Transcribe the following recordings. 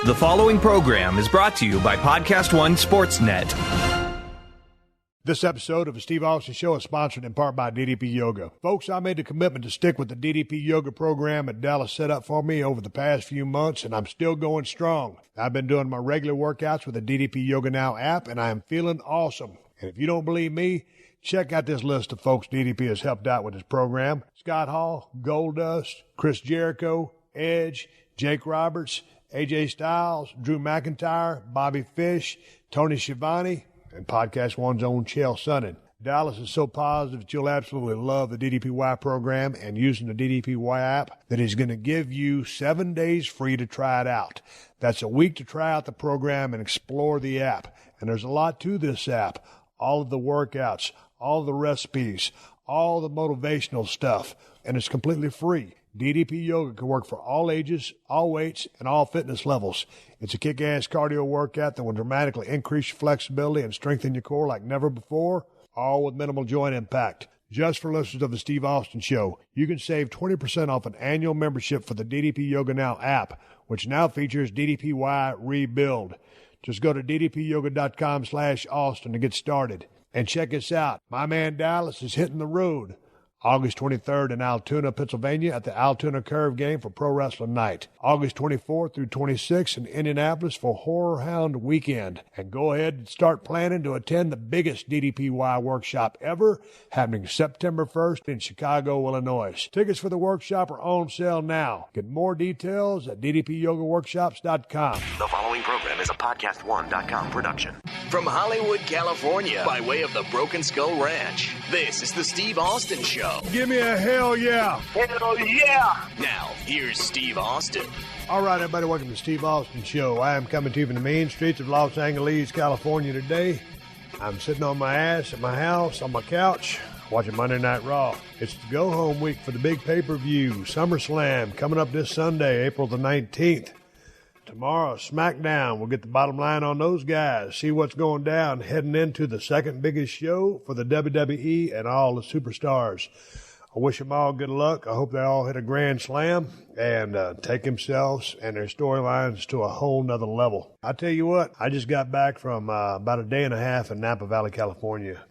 The following program is brought to you by PodcastOne Sportsnet. This episode of the Steve Austin Show is sponsored in part by DDP Yoga. Folks, I made the commitment to stick with the DDP Yoga program that Dallas set up for me over the past few months, and I'm still going strong. I've been doing my regular workouts with the DDP Yoga Now app, and I am feeling awesome. And if you don't believe me, check out this list of folks DDP has helped out with this program. Scott Hall, Goldust, Chris Jericho, Edge, Jake Roberts, AJ Styles, Drew McIntyre, Bobby Fish, Tony Schiavone, and PodcastOne's own Chael Sonnen. Dallas is so positive that you'll absolutely love the DDPY program and using the DDPY app that he's going to give you 7 days free to try it out. That's a week to try out the program and explore the app. And there's a lot to this app. All of the workouts, all of the recipes, all the motivational stuff, and it's completely free. DDP Yoga can work for all ages, all weights, and all fitness levels. It's a kick-ass cardio workout that will dramatically increase your flexibility and strengthen your core like never before, all with minimal joint impact. Just for listeners of the Steve Austin Show, you can save 20% off an annual membership for the DDP Yoga Now app, which now features DDPY Rebuild. Just go to ddpyoga.com/Austin to get started. And check us out. My man Dallas is hitting the road August 23rd in Altoona, Pennsylvania at the Altoona Curve Game for Pro Wrestling Night. August 24th through 26th in Indianapolis for Horror Hound Weekend. And go ahead and start planning to attend the biggest DDPY workshop ever, happening September 1st in Chicago, Illinois. Tickets for the workshop are on sale now. Get more details at ddpyogaworkshops.com. The following program is a PodcastOne.com production. From Hollywood, California, by way of the Broken Skull Ranch, this is the Steve Austin Show. Give me a hell yeah. Hell yeah. Now, here's Steve Austin. All right, everybody, welcome to the Steve Austin Show. I am coming to you from the main streets of Los Angeles, California today. I'm sitting on my ass at my house, on my couch, watching Monday Night Raw. It's the go-home week for the big pay-per-view, SummerSlam, coming up this Sunday, April the 19th. Tomorrow, SmackDown. We'll get the bottom line on those guys, see what's going down, heading into the second biggest show for the WWE and all the superstars. I wish them all good luck. I hope they all hit a grand slam and take themselves and their storylines to a whole nother level. I tell you what, I just got back from about a day and a half in Napa Valley, California.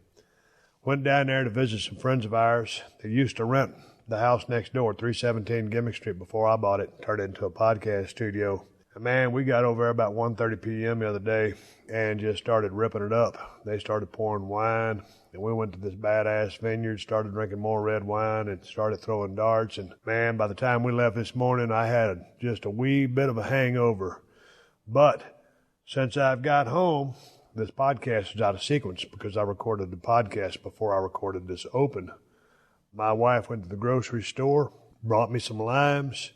Went down there to visit some friends of ours that used to rent the house next door, 317 Gimmick Street, before I bought it, turned it into a podcast studio. And man, we got over there about 1:30 p.m. the other day and just started ripping it up. They started pouring wine, and we went to this badass vineyard, started drinking more red wine, and started throwing darts. And man, by the time we left this morning, I had just a wee bit of a hangover. But since I've got home, this podcast is out of sequence because I recorded the podcast before I recorded this open. My wife went to the grocery store, brought me some limes,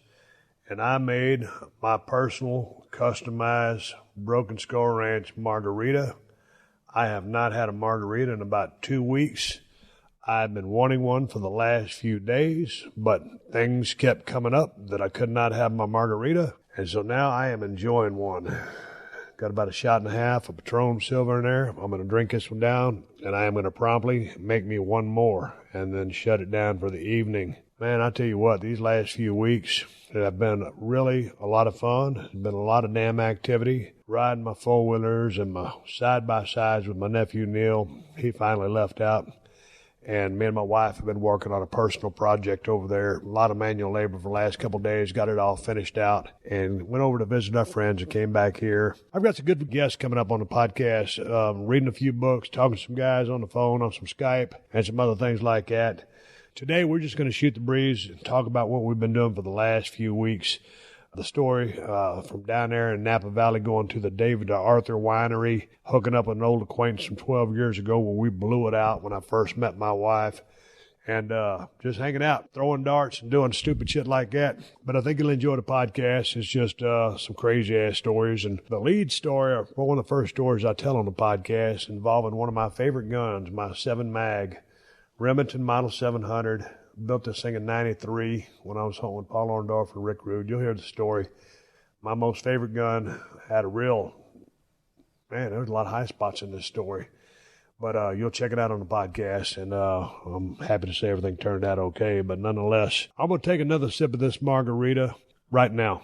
and I made my personal, customized Broken Skull Ranch margarita. I have not had a margarita in about 2 weeks. I've been wanting one for the last few days, but things kept coming up that I could not have my margarita, and so now I am enjoying one. Got about a shot and a half of Patron Silver in there. I'm going to drink this one down, and I am going to promptly make me one more and then shut it down for the evening. Man, I tell you what, these last few weeks have been really a lot of fun. There's been a lot of damn activity. Riding my four-wheelers and my side-by-sides with my nephew Neil. He finally left out. And me and my wife have been working on a personal project over there. A lot of manual labor for the last couple of days. Got it all finished out. And went over to visit our friends and came back here. I've got some good guests coming up on the podcast. Reading a few books, talking to some guys on the phone, on some Skype, and some other things like that. Today, we're just going to shoot the breeze and talk about what we've been doing for the last few weeks. The story from down there in Napa Valley going to the David Arthur Winery, hooking up with an old acquaintance from 12 years ago when we blew it out when I first met my wife. And just hanging out, throwing darts and doing stupid shit like that. But I think you'll enjoy the podcast. It's just some crazy-ass stories. And the lead story, or one of the first stories I tell on the podcast, involving one of my favorite guns, my 7 mag, Remington Model 700. Built this thing in 93 when I was home with Paul Orndorff and Rick Rude. You'll hear the story. My most favorite gun had a real, man, there was a lot of high spots in this story. But you'll check it out on the podcast, and I'm happy to say everything turned out okay. But nonetheless, I'm going to take another sip of this margarita right now.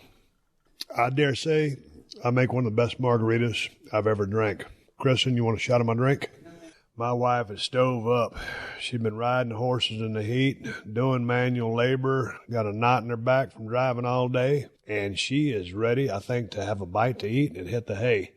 I dare say I make one of the best margaritas I've ever drank. Kristin, you want a shot of my drink? My wife is stove up. She's been riding horses in the heat, doing manual labor, got a knot in her back from driving all day, and she is ready, I think, to have a bite to eat and hit the hay.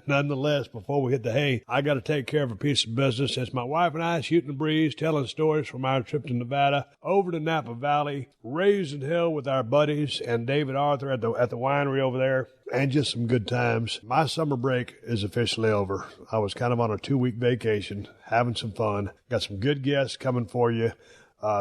Nonetheless, before we hit the hay, I got to take care of a piece of business. It's my wife and I shooting the breeze, telling stories from our trip to Nevada, over to Napa Valley, raising hell with our buddies and David Arthur at the winery over there, and just some good times. My summer break is officially over. I was kind of on a 2-week vacation, having some fun. Got some good guests coming for you.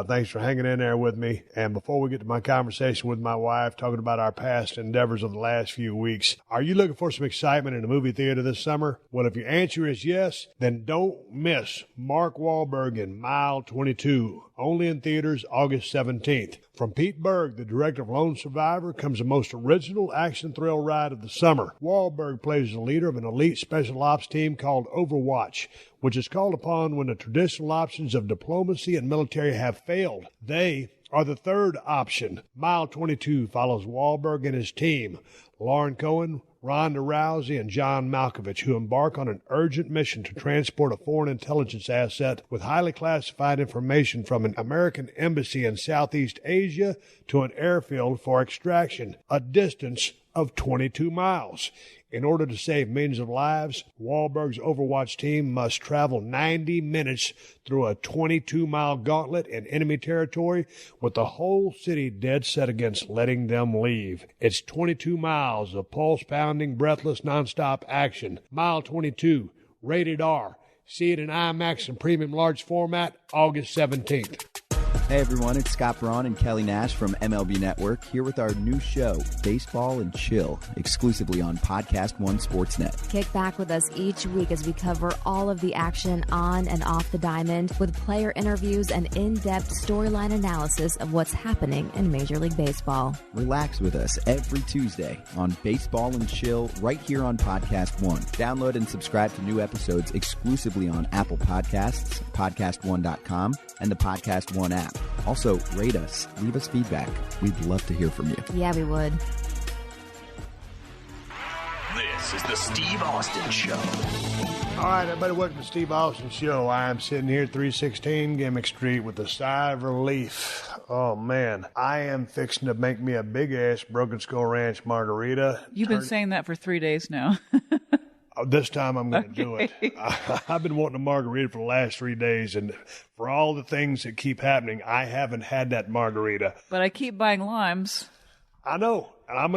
Thanks for hanging in there with me. And before we get to my conversation with my wife, talking about our past endeavors of the last few weeks, are you looking for some excitement in the movie theater this summer? Well, if your answer is yes, then don't miss Mark Wahlberg in Mile 22, only in theaters August 17th. From Pete Berg, the director of Lone Survivor, comes the most original action thrill ride of the summer. Wahlberg plays the leader of an elite special ops team called Overwatch, which is called upon when the traditional options of diplomacy and military have failed. They are the third option. Mile 22 follows Wahlberg and his team, Lauren Cohen, Ronda Rousey, and John Malkovich, who embark on an urgent mission to transport a foreign intelligence asset with highly classified information from an American embassy in Southeast Asia to an airfield for extraction, a distance of 22 miles. In order to save millions of lives, Wahlberg's Overwatch team must travel 90 minutes through a 22-mile gauntlet in enemy territory with the whole city dead set against letting them leave. It's 22 miles of pulse-pounding, breathless, nonstop action. Mile 22, rated R. See it in IMAX and premium large format August 17th. Hey everyone, it's Scott Braun and Kelly Nash from MLB Network here with our new show, Baseball and Chill, exclusively on PodcastOne Sportsnet. Kick back with us each week as we cover all of the action on and off the diamond with player interviews and in-depth storyline analysis of what's happening in Major League Baseball. Relax with us every Tuesday on Baseball and Chill right here on PodcastOne. Download and subscribe to new episodes exclusively on Apple Podcasts, PodcastOne.com, and the PodcastOne app. Also, rate us, leave us feedback. We'd love to hear from you. Yeah, we would. This is the Steve Austin Show. All right, everybody, welcome to Steve Austin Show. I am sitting here at 316 Gimmick Street with a sigh of relief. Oh, man. I am fixing to make me a big-ass Broken Skull Ranch margarita. You've been saying that for 3 days now. This time I'm going to do it. I've been wanting a margarita for the last 3 days, and for all the things that keep happening, I haven't had that margarita. But I keep buying limes. I know. And I'm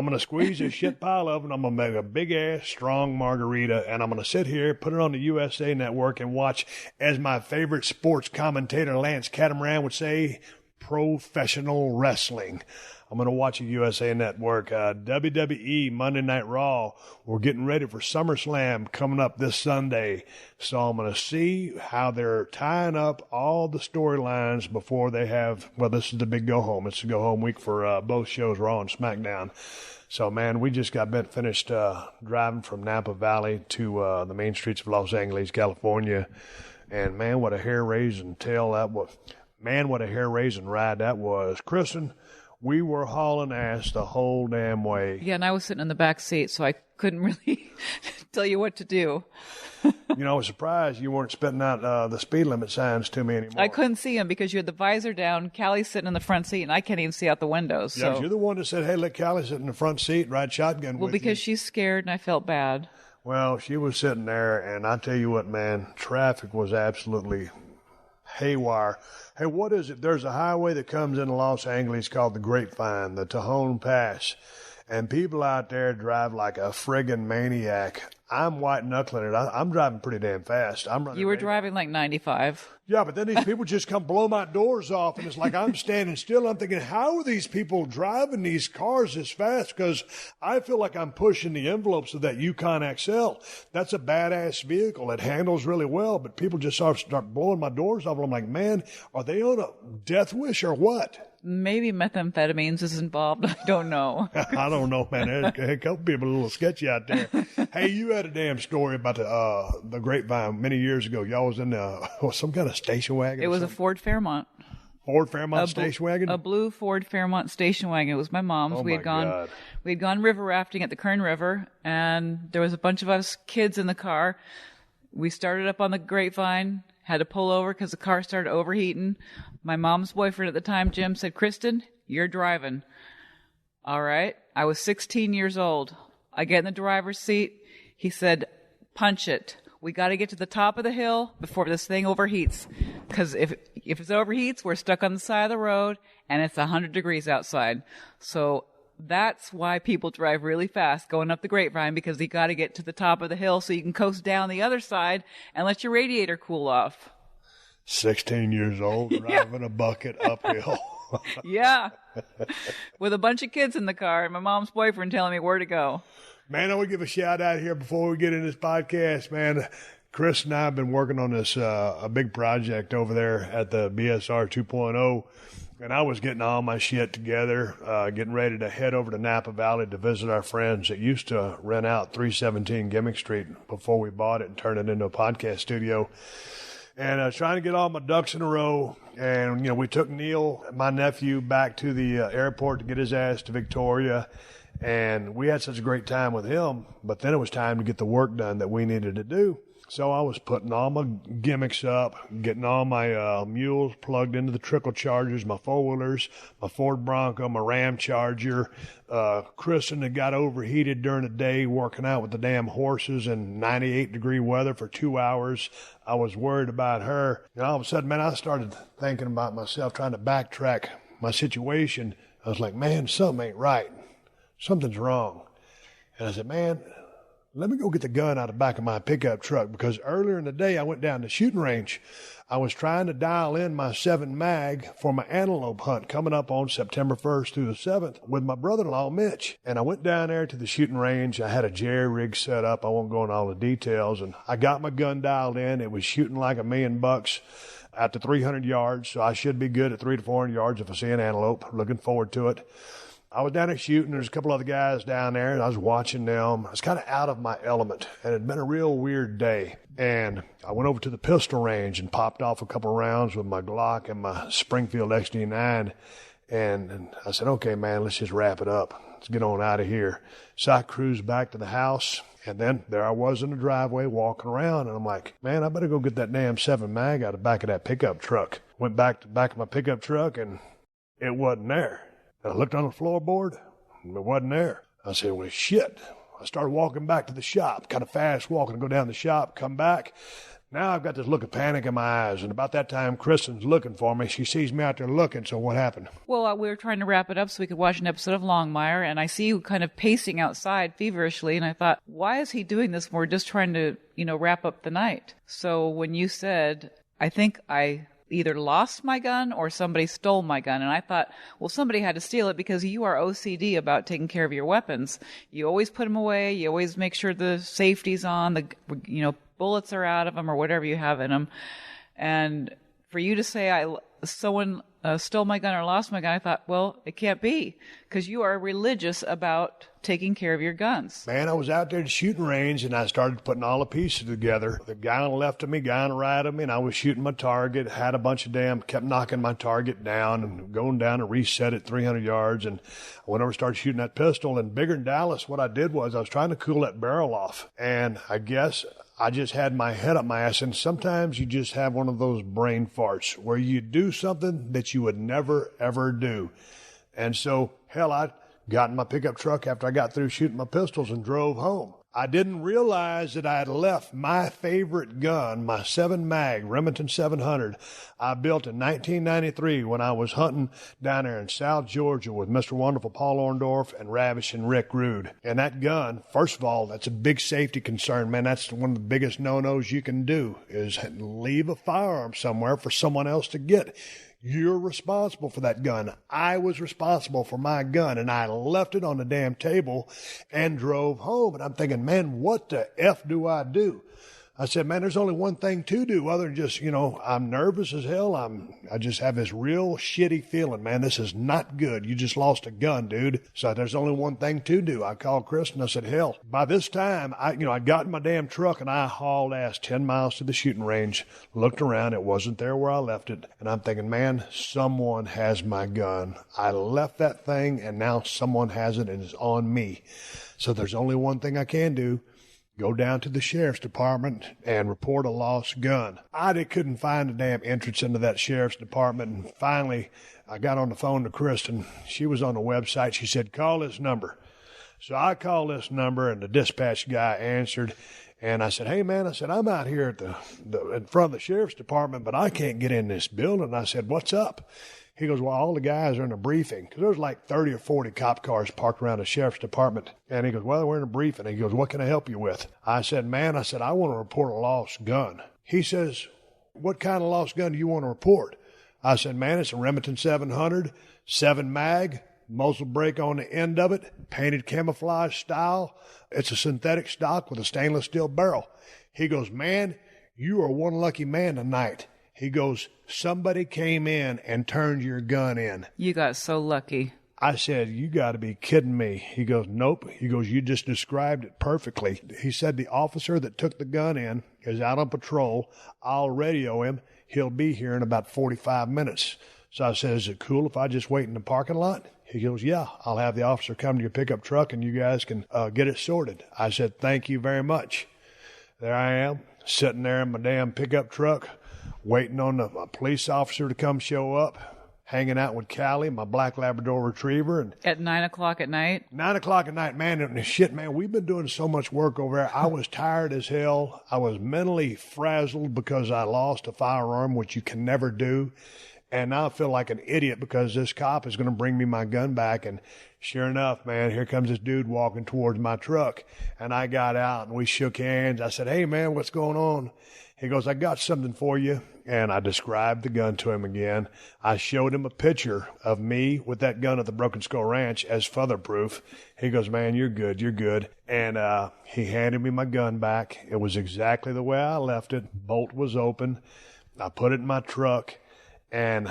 gonna squeeze this shit pile of them. I'm gonna make a big ass strong margarita, and I'm gonna sit here, put it on the USA Network, and watch, as my favorite sports commentator Lance Catamaran would say, professional wrestling. I'm going to watch a USA Network, WWE Monday Night Raw. We're getting ready for SummerSlam coming up this Sunday. So I'm going to see how they're tying up all the storylines before they have, well, this is the big go-home. It's the go-home week for both shows, Raw and SmackDown. So, man, we just got finished driving from Napa Valley to the main streets of Los Angeles, California. And, man, what a hair-raising tale that was. Man, what a hair-raising ride that was. Kristin, we were hauling ass the whole damn way. Yeah, and I was sitting in the back seat, so I couldn't really tell you what to do. You know, I was surprised you weren't spitting out the speed limit signs to me anymore. I couldn't see him because you had the visor down. Callie's sitting in the front seat, and I can't even see out the windows. Yeah, so. You're the one that said, hey, let Callie sit in the front seat and ride shotgun with you. Well, because she's scared, and I felt bad. Well, she was sitting there, and I tell you what, man, traffic was absolutely haywire. Hey, what is it? There's a highway that comes into Los Angeles called the Grapevine, the Tejon Pass, and people out there drive like a friggin' maniac. I'm white-knuckling it. I'm driving pretty damn fast. You were driving like 95. Yeah, but then these people just come blow my doors off, and it's like I'm standing still. I'm thinking, how are these people driving these cars this fast? Because I feel like I'm pushing the envelopes of that Yukon XL. That's a badass vehicle. It handles really well, but people just start blowing my doors off, and I'm like, man, are they on a death wish or what? Maybe methamphetamines is involved. I don't know. I don't know, man. There's a couple people a little sketchy out there. Hey, you had a damn story about the Grapevine many years ago. Y'all was in some kind of station wagon. It was a Ford Fairmont. Ford Fairmont station wagon? A blue Ford Fairmont station wagon. It was my mom's. Oh, we had God. gone river rafting at the Kern River, and there was a bunch of us kids in the car. We started up on the Grapevine, had to pull over because the car started overheating. My mom's boyfriend at the time, Jim, said, "Kristin, you're driving." All right. I was 16 years old. I get in the driver's seat. He said, "Punch it. We got to get to the top of the hill before this thing overheats. Because if it overheats, we're stuck on the side of the road, and it's 100 degrees outside." So that's why people drive really fast going up the Grapevine, because you got to get to the top of the hill so you can coast down the other side and let your radiator cool off. 16 years old, driving a bucket uphill. Yeah. With a bunch of kids in the car and my mom's boyfriend telling me where to go. Man, I want to give a shout out here before we get in this podcast, man. Chris and I have been working on this a big project over there at the BSR 2.0, and I was getting all my shit together, getting ready to head over to Napa Valley to visit our friends that used to rent out 317 Gimmick Street before we bought it and turned it into a podcast studio. And trying to get all my ducks in a row. And, you know, we took Neil, my nephew, back to the airport to get his ass to Victoria. And we had such a great time with him. But then it was time to get the work done that we needed to do. So I was putting all my gimmicks up, getting all my mules plugged into the trickle chargers, my four-wheelers, my Ford Bronco, my Ram Charger. Kristin had got overheated during the day working out with the damn horses in 98-degree weather for 2 hours. I was worried about her. And all of a sudden, man, I started thinking about myself, trying to backtrack my situation. I was like, man, something ain't right. Something's wrong. And I said, man, let me go get the gun out of the back of my pickup truck, because earlier in the day I went down to the shooting range. I was trying to dial in my 7 mag for my antelope hunt coming up on September 1st through the 7th with my brother-in-law, Mitch. And I went down there to the shooting range. I had a jerry rig set up. I won't go into all the details. And I got my gun dialed in. It was shooting like $1,000,000 at the 300 yards. So I should be good at 300 to 400 yards if I see an antelope. Looking forward to it. I was down there shooting. There's a couple other guys down there, and I was watching them. I was kind of out of my element, and it had been a real weird day. And I went over to the pistol range and popped off a couple of rounds with my Glock and my Springfield XD9. And I said, okay, man, let's just wrap it up. Let's get on out of here. So I cruised back to the house, and then there I was in the driveway walking around, and I'm like, man, I better go get that damn 7 mag out of the back of that pickup truck. Went back to the back of my pickup truck, and it wasn't there. I looked on the floorboard, and it wasn't there. I said, well, shit. I started walking back to the shop, kind of fast walking, go down the shop, come back. Now I've got this look of panic in my eyes, and about that time, Kristin's looking for me. She sees me out there looking, so what happened? Well, we were trying to wrap it up so we could watch an episode of Longmire, and I see you kind of pacing outside feverishly, and I thought, why is he doing this? We're just trying to, wrap up the night. So when you said, I think I either lost my gun or somebody stole my gun. And I thought, well, somebody had to steal it, because you are OCD about taking care of your weapons. You always put them away. You always make sure the safety's on, bullets are out of them or whatever you have in them. And for you to say someone stole my gun or lost my gun, I thought, well, it can't be, because you are religious about taking care of your guns. Man, I was out there at the shooting range, and I started putting all the pieces together. The guy on the left of me, guy on the right of me, and I was shooting my target, had a bunch of kept knocking my target down and going down and reset at 300 yards. And I went over and started shooting that pistol. And bigger than Dallas, what I did was I was trying to cool that barrel off. And I guess I just had my head up my ass. And sometimes you just have one of those brain farts where you do something that you would never, ever do. And so, hell, I got in my pickup truck after I got through shooting my pistols and drove home. I didn't realize that I had left my favorite gun, my 7 mag Remington 700. I built in 1993 when I was hunting down there in South Georgia with Mr. Wonderful Paul Orndorff and Ravishing Rick Rude. And that gun, first of all, that's a big safety concern, man. That's one of the biggest no-nos you can do, is leave a firearm somewhere for someone else to get. You're responsible for that gun. I was responsible for my gun, and I left it on the damn table and drove home. And I'm thinking, man, what the F do I do? I said, man, there's only one thing to do other than just, I'm nervous as hell. I just have this real shitty feeling, man. This is not good. You just lost a gun, dude. So there's only one thing to do. I called Kristin. I said, hell, by this time, I got in my damn truck and I hauled ass 10 miles to the shooting range, looked around. It wasn't there where I left it. And I'm thinking, man, someone has my gun. I left that thing and now someone has it and it's on me. So there's only one thing I can do. Go down to the sheriff's department and report a lost gun. I couldn't find a damn entrance into that sheriff's department. And finally, I got on the phone to Kristin. She was on the website. She said, call this number. So I called this number and the dispatch guy answered. And I said, hey, man, I'm out here at in front of the sheriff's department, but I can't get in this building. I said, what's up? He goes, well, all the guys are in a briefing. Because there was like 30 or 40 cop cars parked around the sheriff's department. And he goes, well, we're in a briefing. He goes, what can I help you with? I said, man, I want to report a lost gun. He says, what kind of lost gun do you want to report? I said, man, it's a Remington 700, 7 mag, muzzle brake on the end of it, painted camouflage style. It's a synthetic stock with a stainless steel barrel. He goes, man, you are one lucky man tonight. He goes, somebody came in and turned your gun in. You got so lucky. I said, you got to be kidding me. He goes, nope. He goes, you just described it perfectly. He said the officer that took the gun in is out on patrol. I'll radio him. He'll be here in about 45 minutes. So I said, is it cool if I just wait in the parking lot? He goes, yeah, I'll have the officer come to your pickup truck and you guys can get it sorted. I said, thank you very much. There I am, sitting there in my damn pickup truck, waiting on a police officer to come show up, hanging out with Callie, my black Labrador retriever. And at 9 o'clock at night? 9 o'clock at night, man. And shit, man, we've been doing so much work over there. I was tired as hell. I was mentally frazzled because I lost a firearm, which you can never do. And now I feel like an idiot because this cop is going to bring me my gun back. And sure enough, man, here comes this dude walking towards my truck. And I got out and we shook hands. I said, hey, man, what's going on? He goes, I got something for you. And I described the gun to him again. I showed him a picture of me with that gun at the Broken Skull Ranch as further proof. He goes, man, you're good, you're good. And he handed me my gun back. It was exactly the way I left it. Bolt was open. I put it in my truck. And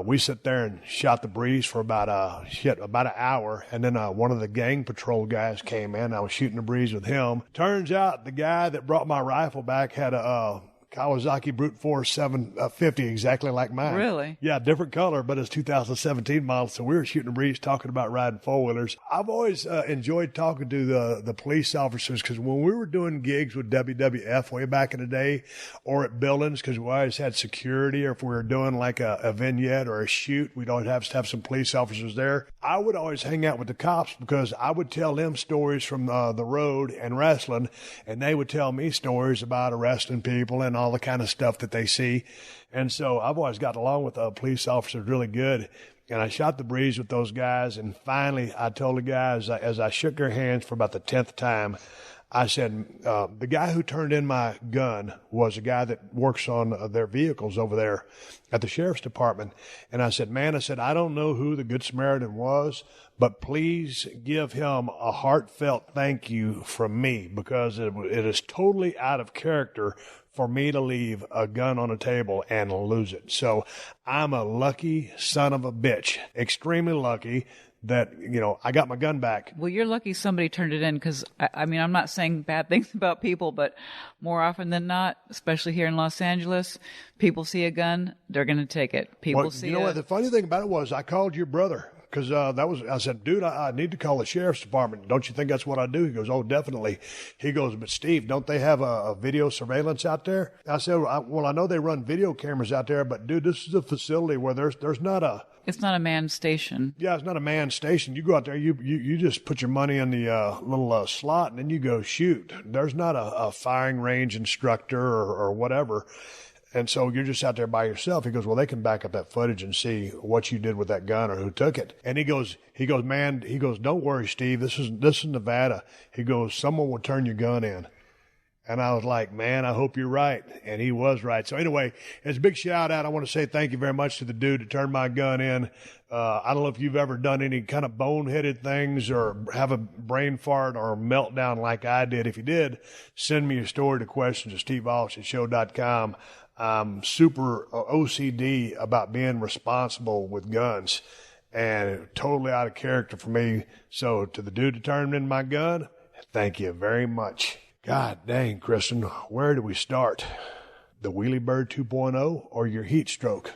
we sat there and shot the breeze for about an hour. And then one of the gang patrol guys came in. I was shooting the breeze with him. Turns out the guy that brought my rifle back had a Kawasaki Brute Force 750, exactly like mine. Really? Yeah, different color, but it's 2017 model. So we were shooting a breeze, talking about riding four-wheelers. I've always enjoyed talking to the police officers because when we were doing gigs with WWF way back in the day or at buildings, because we always had security, or if we were doing like a vignette or a shoot, we'd always have to have some police officers there. I would always hang out with the cops because I would tell them stories from the road and wrestling, and they would tell me stories about arresting people and all the kind of stuff that they see. And so I've always got along with police officers really good. And I shot the breeze with those guys. And finally, I told the guys, as I shook their hands for about the 10th time, I said, the guy who turned in my gun was a guy that works on their vehicles over there at the sheriff's department. And I said, man, I don't know who the Good Samaritan was, but please give him a heartfelt thank you from me, because it is totally out of character for me to leave a gun on a table and lose it. So I'm a lucky son of a bitch, extremely lucky that, I got my gun back. Well, you're lucky somebody turned it in, because, I'm not saying bad things about people, but more often than not, especially here in Los Angeles, people see a gun, they're going to take it. What? The funny thing about it was I called your brother. Because I said, dude, I need to call the sheriff's department. Don't you think that's what I do? He goes, oh, definitely. He goes, but Steve, don't they have a video surveillance out there? I said, well, I know they run video cameras out there, but dude, this is a facility where there's not a... It's not a manned station. Yeah, it's not a manned station. You go out there, you just put your money in the little slot, and then you go shoot. There's not a firing range instructor or whatever. And so you're just out there by yourself. He goes, well, they can back up that footage and see what you did with that gun or who took it. And he goes, don't worry, Steve. This is Nevada. He goes, someone will turn your gun in. And I was like, man, I hope you're right. And he was right. So anyway, it's a big shout out. I want to say thank you very much to the dude that turned my gun in. I don't know if you've ever done any kind of boneheaded things or have a brain fart or meltdown like I did. If you did, send me your story to questions@steveaustinShow.com. I'm super OCD about being responsible with guns and totally out of character for me. So to the dude that turned in my gun, thank you very much. God dang, Kristin, where do we start? The Wheelie Bird 2.0 or your heat stroke?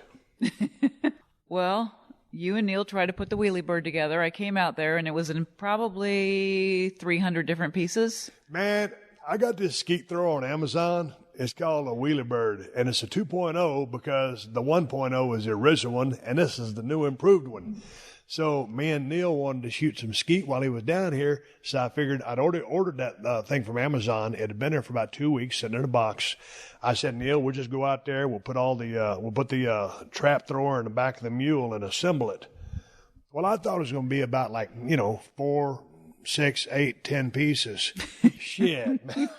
Well, you and Neil tried to put the Wheelie Bird together. I came out there, and it was in probably 300 different pieces. Man, I got this skeet thrower on Amazon. It's called a Wheelie Bird, and it's a 2.0 because the 1.0 is the original one, and this is the new improved one. So me and Neil wanted to shoot some skeet while he was down here, so I figured I'd already ordered that thing from Amazon. It had been there for about 2 weeks, sitting in a box. I said, Neil, we'll just go out there. We'll put the trap thrower in the back of the mule and assemble it. Well, I thought it was going to be about 4, 6, 8, 10 pieces. Shit, man.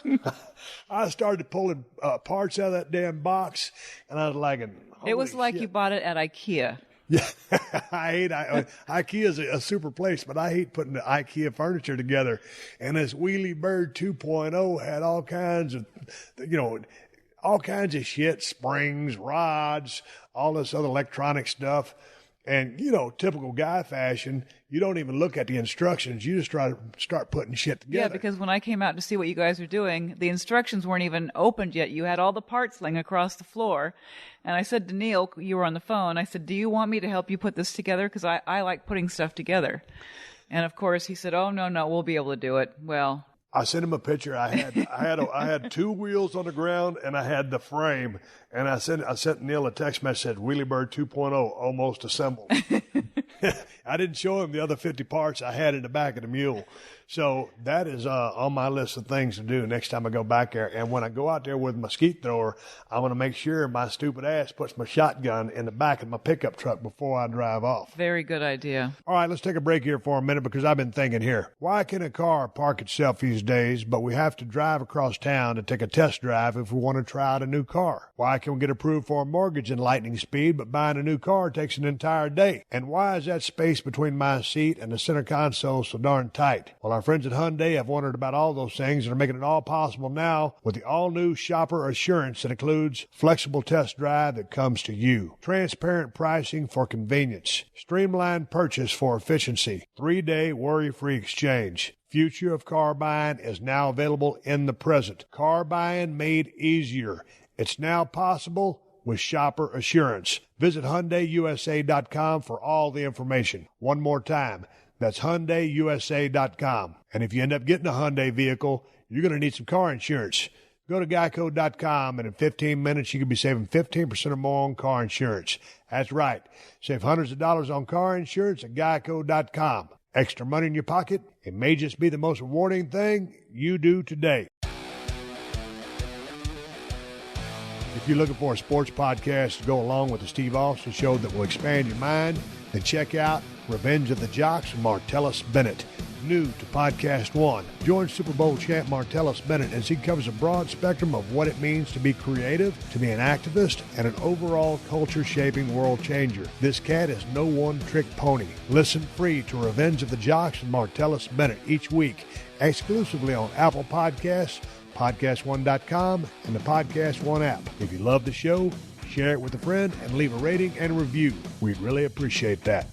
I started pulling parts out of that damn box, and I was like, it was like shit. You bought it at IKEA. Yeah, IKEA is a super place, but I hate putting the IKEA furniture together. And this Wheelie Bird 2.0 had all kinds of shit, springs, rods, all this other electronic stuff. And, typical guy fashion, you don't even look at the instructions. You just try to start putting shit together. Yeah, because when I came out to see what you guys were doing, the instructions weren't even opened yet. You had all the parts laying across the floor. And I said to Neil, you were on the phone, I said, do you want me to help you put this together? Because I like putting stuff together. And, of course, he said, oh, no, we'll be able to do it. Well, I sent him a picture. I had 2 wheels on the ground, and I had the frame. And I sent Neil a text message that said Wheelie Bird 2.0 almost assembled. I didn't show him the other 50 parts I had in the back of the mule. So that is on my list of things to do next time I go back there. And when I go out there with my skeet thrower, I'm going to make sure my stupid ass puts my shotgun in the back of my pickup truck before I drive off. Very good idea. All right, let's take a break here for a minute because I've been thinking here. Why can a car park itself these days, but we have to drive across town to take a test drive if we want to try out a new car? Why can we get approved for a mortgage in lightning speed, but buying a new car takes an entire day? And why is that space between my seat and the center console so darn tight? Well, our friends at Hyundai have wondered about all those things and are making it all possible now with the all-new Shopper Assurance that includes flexible test drive that comes to you, transparent pricing for convenience, streamlined purchase for efficiency, 3-day worry-free exchange. Future of car buying is now available in the present. Car buying made easier. It's now possible with Shopper Assurance. Visit HyundaiUSA.com for all the information. One more time, that's HyundaiUSA.com. And if you end up getting a Hyundai vehicle, you're going to need some car insurance. Go to Geico.com, and in 15 minutes, you could be saving 15% or more on car insurance. That's right. Save hundreds of dollars on car insurance at Geico.com. Extra money in your pocket? It may just be the most rewarding thing you do today. If you're looking for a sports podcast to go along with the Steve Austin Show that will expand your mind, then check out Revenge of the Jocks with Martellus Bennett. New to PodcastOne. Join Super Bowl champ Martellus Bennett as he covers a broad spectrum of what it means to be creative, to be an activist, and an overall culture-shaping world changer. This cat is no one-trick pony. Listen free to Revenge of the Jocks with Martellus Bennett each week, exclusively on Apple Podcasts, PodcastOne.com, and the PodcastOne app. If you love the show, share it with a friend and leave a rating and a review. We'd really appreciate that.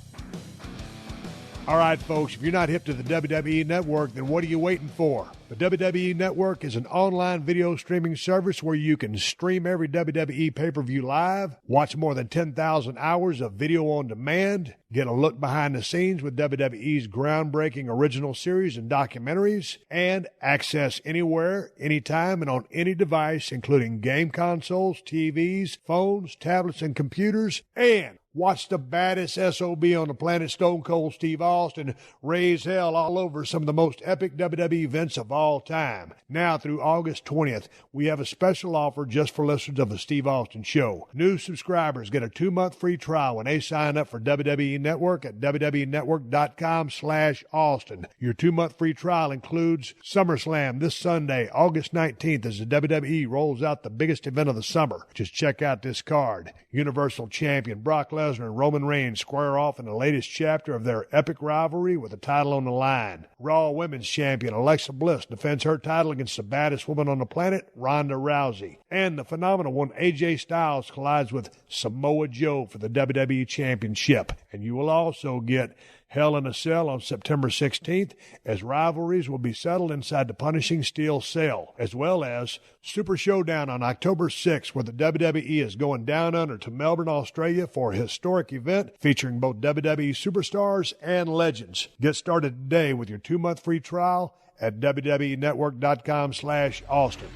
All right, folks, if you're not hip to the WWE Network, then what are you waiting for? The WWE Network is an online video streaming service where you can stream every WWE pay-per-view live, watch more than 10,000 hours of video on demand, get a look behind the scenes with WWE's groundbreaking original series and documentaries, and access anywhere, anytime, and on any device, including game consoles, TVs, phones, tablets, and computers, and Watch the baddest SOB on the planet, Stone Cold Steve Austin, raise hell all over some of the most epic WWE events of all time. Now through August 20th, we have a special offer just for listeners of the Steve Austin Show. New subscribers get a 2-month free trial when they sign up for WWE Network at WWEnetwork.com/Austin. Your 2-month free trial includes SummerSlam this Sunday, August 19th, as the WWE rolls out the biggest event of the summer. Just check out this card. Universal Champion Brock Lesnar and Roman Reigns square off in the latest chapter of their epic rivalry with the title on the line. Raw Women's Champion Alexa Bliss defends her title against the baddest woman on the planet, Ronda Rousey. And the phenomenal one, AJ Styles, collides with Samoa Joe for the WWE Championship. And you will also get Hell in a Cell on September 16th, as rivalries will be settled inside the Punishing Steel Cell, as well as Super Showdown on October 6th, where the WWE is going down under to Melbourne, Australia for a historic event featuring both WWE superstars and legends. Get started today with your 2-month free trial at WWEnetwork.com/Austin.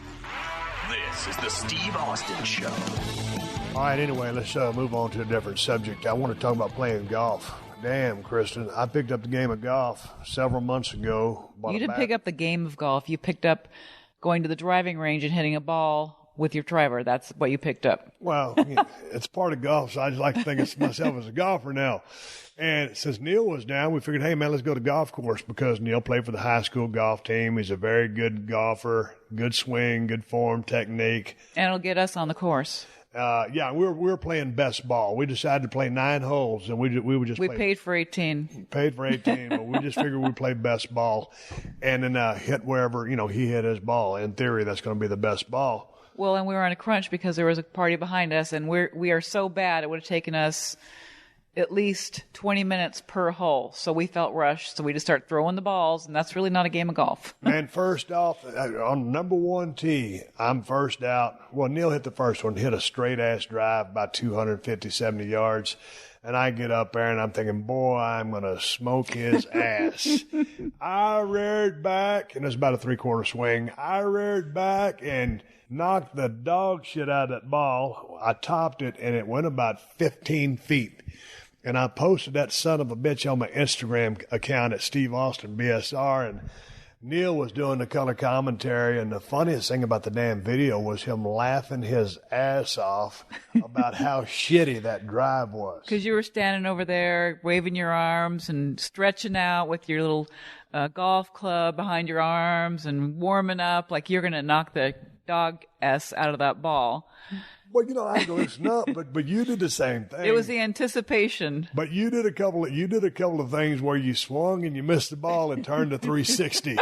This is the Steve Austin Show. All right, anyway, let's move on to a different subject. I want to talk about playing golf. Damn, Kristin, I picked up the game of golf several months ago. You didn't pick up the game of golf. You picked up going to the driving range and hitting a ball with your driver. That's what you picked up. Well, it's part of golf, so I just like to think of myself as a golfer now. And since Neil was down, we figured, hey, man, let's go to the golf course, because Neil played for the high school golf team. He's a very good golfer, good swing, good form, technique. And it'll get us on the course. We were playing best ball. We decided to play 9 holes, and we paid for 18. Paid for 18, but we just figured we'd play best ball, and then hit wherever he hit his ball. In theory, that's going to be the best ball. Well, and we were on a crunch because there was a party behind us, and we are so bad it would have taken us at least 20 minutes per hole. So we felt rushed, so we just start throwing the balls, and that's really not a game of golf. Man, first off, on number 1 tee, I'm first out. Well, Neil hit the first one, hit a straight-ass drive about 250, 70 yards. And I get up there, and I'm thinking, boy, I'm going to smoke his ass. I reared back, and it was about a 3/4 swing. I reared back and knocked the dog shit out of that ball. I topped it, and it went about 15 feet. And I posted that son of a bitch on my Instagram account at Steve Austin BSR, and Neil was doing the color commentary, and the funniest thing about the damn video was him laughing his ass off about how shitty that drive was. Because you were standing over there waving your arms and stretching out with your little golf club behind your arms and warming up like you're going to knock the dog S out of that ball. Well, I go, it's not, but you did the same thing. It was the anticipation. But you did a couple of things where you swung and you missed the ball and turned to 360.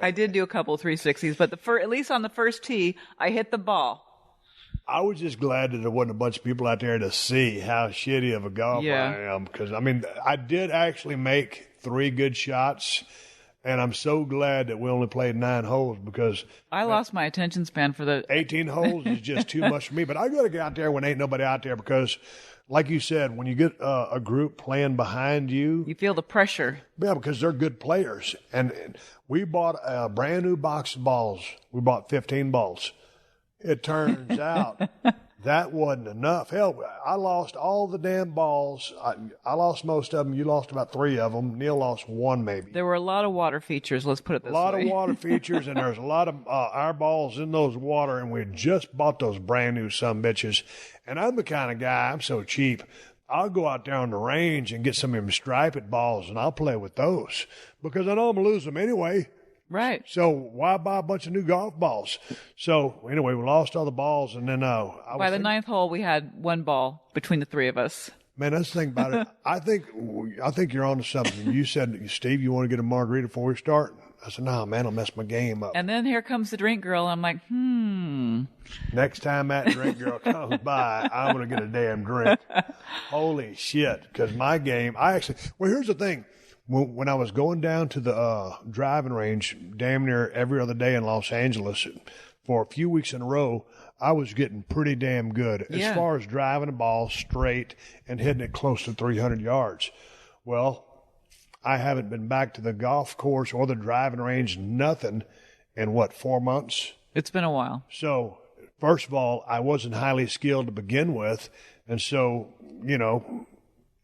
I did do a couple of 360s, but at least on the first tee, I hit the ball. I was just glad that there wasn't a bunch of people out there to see how shitty of a golfer I am, because I did actually make 3 good shots. And I'm so glad that we only played 9 holes, because I lost my attention span for the 18 holes is just too much for me. But I got to get out there when ain't nobody out there, because, like you said, when you get a group playing behind you, you feel the pressure. Yeah, because they're good players. And we bought a brand new box of balls. We bought 15 balls. It turns out that wasn't enough. Hell, I lost all the damn balls. I lost most of them. You lost about 3 of them. Neil lost 1 maybe. There were a lot of water features, let's put it this way. A lot of water features, and there's a lot of our balls in those water, and we just bought those brand new sumbitches. And I'm the kind of guy, I'm so cheap, I'll go out there on the range and get some of them striped balls, and I'll play with those, because I know I'm going to lose them anyway. Right. So why buy a bunch of new golf balls? So anyway, we lost all the balls, and then by the 9th hole, we had 1 ball between the 3 of us. Man, that's the thing about it. I think you're on to something. You said, Steve, you want to get a margarita before we start? I said, no, man, I'll mess my game up. And then here comes the drink girl. I'm like, Next time that drink girl comes by, I'm going to get a damn drink. Holy shit. Because my game, here's the thing. When I was going down to the driving range damn near every other day in Los Angeles for a few weeks in a row, I was getting pretty damn good as far as driving a ball straight and hitting it close to 300 yards. Well, I haven't been back to the golf course or the driving range, nothing, in 4 months? It's been a while. So, first of all, I wasn't highly skilled to begin with. And so,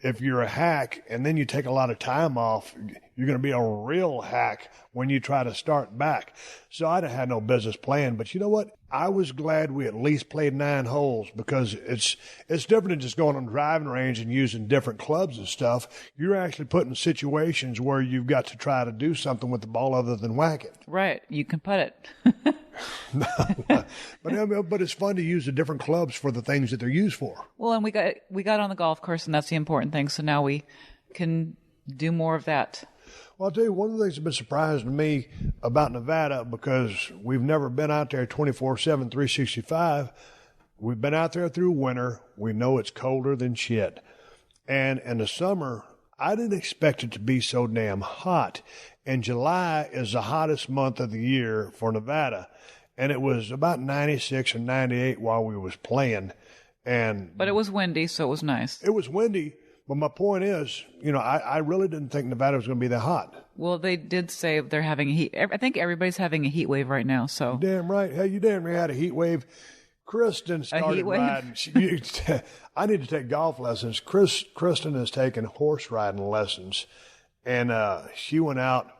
if you're a hack and then you take a lot of time off, you're going to be a real hack when you try to start back. So I had no business playing, but you know what? I was glad we at least played 9 holes, because it's different than just going on the driving range and using different clubs and stuff. You're actually put in situations where you've got to try to do something with the ball other than whack it. Right. You can putt it. But it's fun to use the different clubs for the things that they're used for. Well, and we got on the golf course, and that's the important thing. So now we can do more of that. Well, I'll tell you, one of the things that's been surprising to me about Nevada, because we've never been out there 24/7, 365. We've been out there through winter. We know it's colder than shit. And in the summer, I didn't expect it to be so damn hot. And July is the hottest month of the year for Nevada. And it was about 96 or 98 while we was playing. But it was windy, so it was nice. It was windy. But my point is, I really didn't think Nevada was going to be that hot. Well, they did say they're having a heat. I think everybody's having a heat wave right now. So damn right. Hey, you damn right had a heat wave. Kristin started riding. I need to take golf lessons. Kristin has taken horse riding lessons, and she went out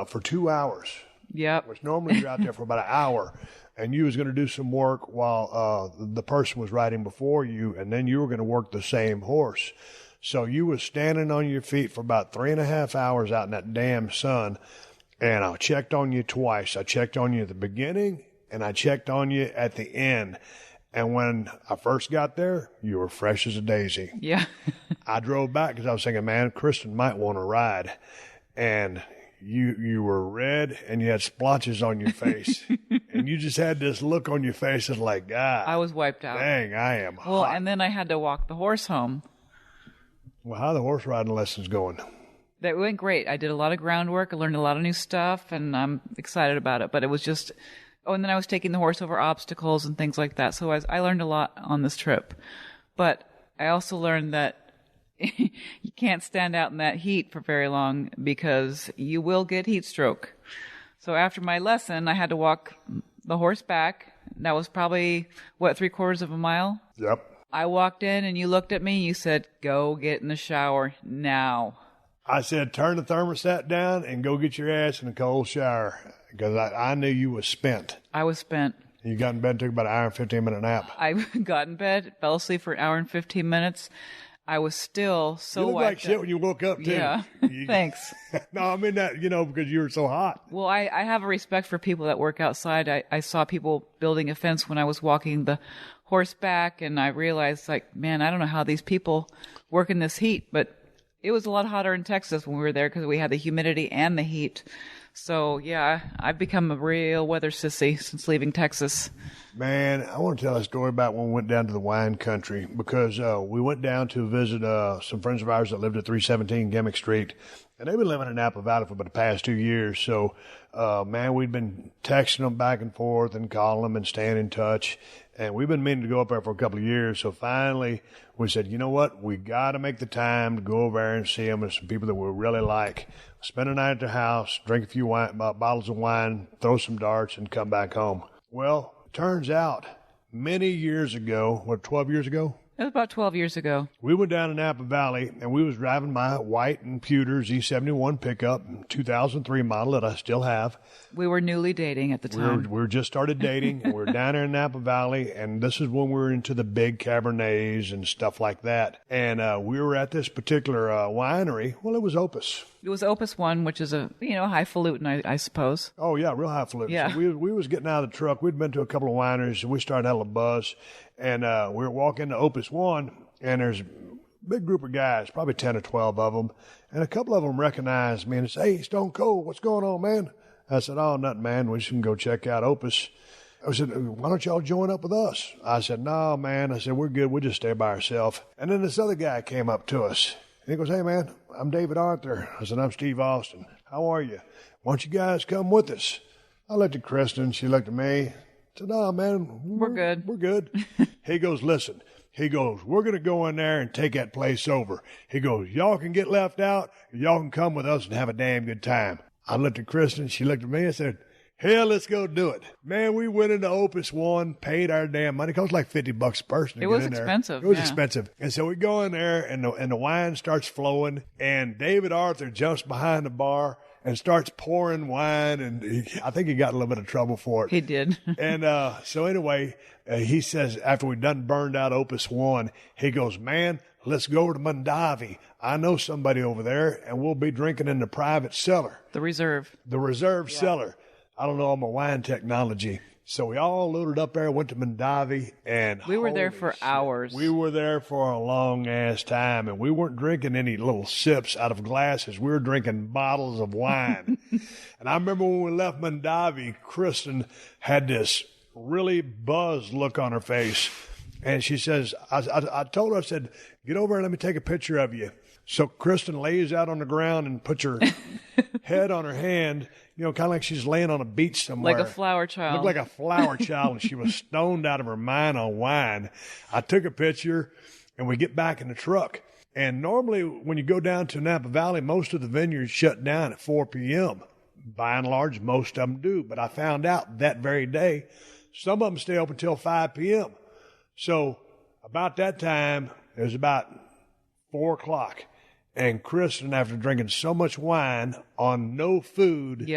for 2 hours. Yep. Which normally you're out there for about an hour, and you was going to do some work while the person was riding before you, and then you were going to work the same horse. So you was standing on your feet for about 3.5 hours out in that damn sun, and I checked on you twice. I checked on you at the beginning, and I checked on you at the end. And when I first got there, you were fresh as a daisy. Yeah. I drove back because I was thinking, man, Kristin might want to ride. And you were red and you had splotches on your face. And you just had this look on your face that's like, God. I was wiped out. Dang, I am hot. Well, and then I had to walk the horse home. Well, how are the horse riding lessons going? They went great. I did a lot of groundwork. I learned a lot of new stuff, and I'm excited about it. But it was just... Oh, and then I was taking the horse over obstacles and things like that. So I learned a lot on this trip. But I also learned that you can't stand out in that heat for very long because you will get heat stroke. So after my lesson, I had to walk the horse back. That was probably, 3/4 of a mile? Yep. I walked in and you looked at me and you said, go get in the shower now. I said, turn the thermostat down and go get your ass in a cold shower. Because I knew you was spent. I was spent. You got in bed, took about an hour and 15-minute nap. I got in bed, fell asleep for an hour and 15 minutes. I was still so You looked like shit out. when you woke up, too. Yeah, thanks. No, I mean that, because you were so hot. Well, I have a respect for people that work outside. I saw people building a fence when I was walking the horse back, and I realized, man, I don't know how these people work in this heat, but it was a lot hotter in Texas when we were there because we had the humidity and the heat. So, yeah, I've become a real weather sissy since leaving Texas. Man, I want to tell a story about when we went down to the wine country because we went down to visit some friends of ours that lived at 317 Gimmick Street. And they've been living in Napa Valley for about the past 2 years. So, man, we'd been texting them back and forth and calling them and staying in touch. And we've been meaning to go up there for a couple of years. So finally, we said, you know what? We got to make the time to go over there and see them and some people that we really like. Spend a night at their house, drink a few bottles of wine, throw some darts, and come back home. Well, turns out many years ago, 12 years ago? It was about 12 years ago. We went down to Napa Valley, and we was driving my white and pewter Z71 pickup, 2003 model that I still have. We were newly dating at the time. We were just started dating, and we were down there in Napa Valley, and this is when we were into the big Cabernets and stuff like that. And we were at this particular winery. Well, it was Opus. It was Opus One, which is a highfalutin, I suppose. Oh yeah, real highfalutin. Yeah. So we was getting out of the truck. We'd been to a couple of wineries, and we started having a buzz. And we were walking to Opus One, and there's a big group of guys, probably 10 or 12 of them, and a couple of them recognized me and said, "Hey, Stone Cold, what's going on, man?" I said, "Oh, nothing, man. We just can go check out Opus." I said, "Why don't y'all join up with us?" I said, "No, man." I said, "We're good. We'll just stay by ourselves." And then this other guy came up to us, and he goes, "Hey, man, I'm David Arthur." I said, "I'm Steve Austin. How are you? Why don't you guys come with us?" I looked at Kristin. She looked at me. I said, "No, man, we're good. We're good." He goes, "Listen." He goes, "We're going to go in there and take that place over." He goes, "Y'all can get left out. Y'all can come with us and have a damn good time." I looked at Kristin. She looked at me and said, Hell, let's go do it. Man, we went into Opus One, paid our damn money. It cost like $50 a person. It was expensive. It was expensive. And so we go in there, and the wine starts flowing, and David Arthur jumps behind the bar and starts pouring wine, and I think he got a little bit of trouble for it. He did. And so anyway, he says, after we done burned out Opus One, he goes, man, let's go over to Mondavi. I know somebody over there, and we'll be drinking in the private cellar. The reserve. The reserve cellar. I don't know all my wine technology. So we all loaded up there, went to Mondavi, and we were there for hours. We were there for a long-ass time, and we weren't drinking any little sips out of glasses. We were drinking bottles of wine. And I remember when we left Mondavi, Kristin had this really buzzed look on her face. And she says, I told her, I said, get over and let me take a picture of you. So Kristin lays out on the ground and puts her head on her hand, you know, kind of like she's laying on a beach somewhere. Like a flower child. Looked like a flower child, and she was stoned out of her mind on wine. I took a picture, and we get back in the truck. And normally when you go down to Napa Valley, most of the vineyards shut down at 4 p.m. By and large, most of them do. But I found out that very day, some of them stay open until 5 p.m. So about that time, it was about 4 o'clock. And Kristin, after drinking so much wine on no food,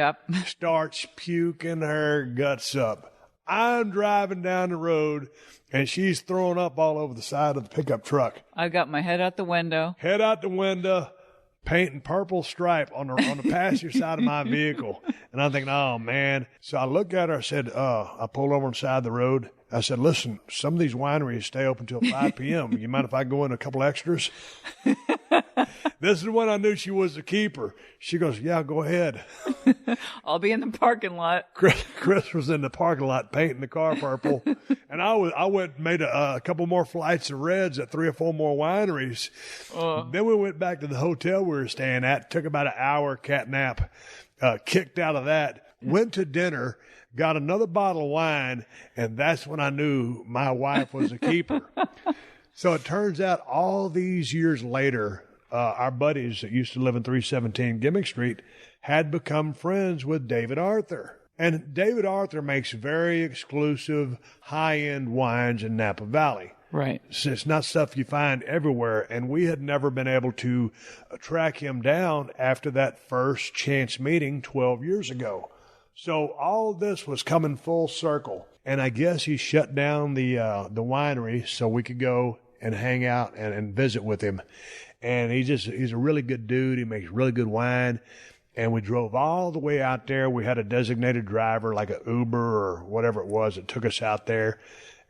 starts puking her guts up. I'm driving down the road, and she's throwing up all over the side of the pickup truck. I got my head out the window. Head out the window, painting purple stripe on the passenger side of my vehicle. And I'm thinking, oh, man. So I looked at her. I said, I pulled over on the side of the road. I said, listen, some of these wineries stay open until 5 p.m. You mind if I go in a couple extras? This is when I knew she was the keeper. She goes, yeah, go ahead. I'll be in the parking lot. Chris was in the parking lot painting the car purple. And I went and made a couple more flights of reds at 3 or 4 more wineries. Then we went back to the hotel we were staying at. Took about an hour cat nap. Kicked out of that. Went to dinner. Got another bottle of wine. And that's when I knew my wife was a keeper. So it turns out all these years later, our buddies that used to live in 317 Gimmick Street had become friends with David Arthur. And David Arthur makes very exclusive, high-end wines in Napa Valley. Right. So it's not stuff you find everywhere. And we had never been able to track him down after that first chance meeting 12 years ago. So all this was coming full circle. And I guess he shut down the winery so we could go and hang out and visit with him. And he's a really good dude. He makes really good wine. And we drove all the way out there. We had a designated driver, like an Uber or whatever it was, that took us out there.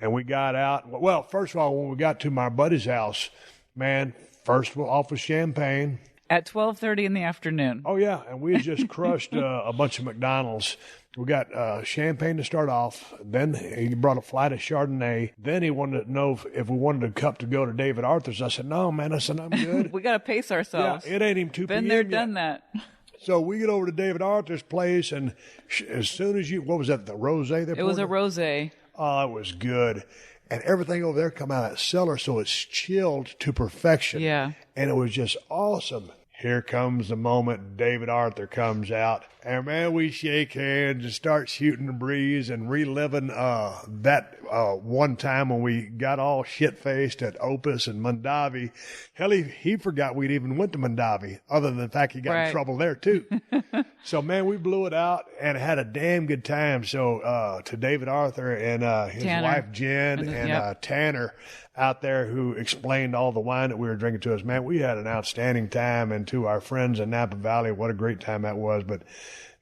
And we got out. Well, first of all, when we got to my buddy's house, man, first off with champagne. At 12:30 in the afternoon. Oh, yeah. And we had just crushed a bunch of McDonald's. We got champagne to start off. Then he brought a flight of Chardonnay. Then he wanted to know if we wanted a cup to go to David Arthur's. I said, no, man. I said, I'm good. We got to pace ourselves. Yeah, it ain't even 2 p.m. Been there, yet. done that. So we get over to David Arthur's place, and as soon as what was that, the rosé? It was a rosé. Oh, it was good. And everything over there come out of that cellar, so it's chilled to perfection. Yeah. And it was just awesome. Here comes the moment David Arthur comes out. And, man, we shake hands and start shooting the breeze and reliving that one time when we got all shit-faced at Opus and Mondavi. Hell, he forgot we'd even went to Mondavi, other than the fact he got in trouble there, too. So, man, we blew it out and had a damn good time. So, to David Arthur and his wife, Jen, and Tanner out there who explained all the wine that we were drinking to us, man, we had an outstanding time. And to our friends in Napa Valley, what a great time that was. But,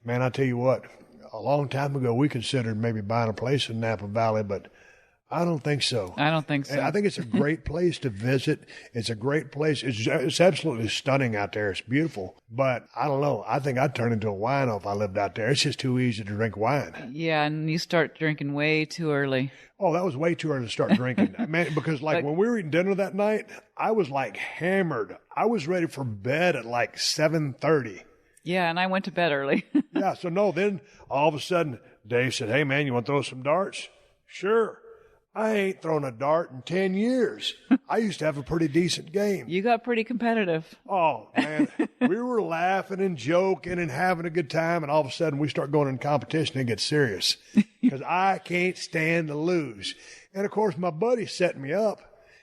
man, I tell you what, a long time ago, we considered maybe buying a place in Napa Valley, but I don't think so. I don't think so. And I think it's a great place to visit. It's a great place. It's absolutely stunning out there. It's beautiful. But I don't know. I think I'd turn into a wino if I lived out there. It's just too easy to drink wine. Yeah, and you start drinking way too early. Oh, that was way too early to start drinking. Man, because like when we were eating dinner that night, I was like hammered. I was ready for bed at like 7:30. Yeah, and I went to bed early. Yeah, so no, then all of a sudden Dave said, hey, man, you want to throw some darts? Sure. I ain't thrown a dart in 10 years. I used to have a pretty decent game. You got pretty competitive. Oh, man. We were laughing and joking and having a good time, and all of a sudden we start going in competition and get serious because I can't stand to lose. And, of course, my buddy set me up.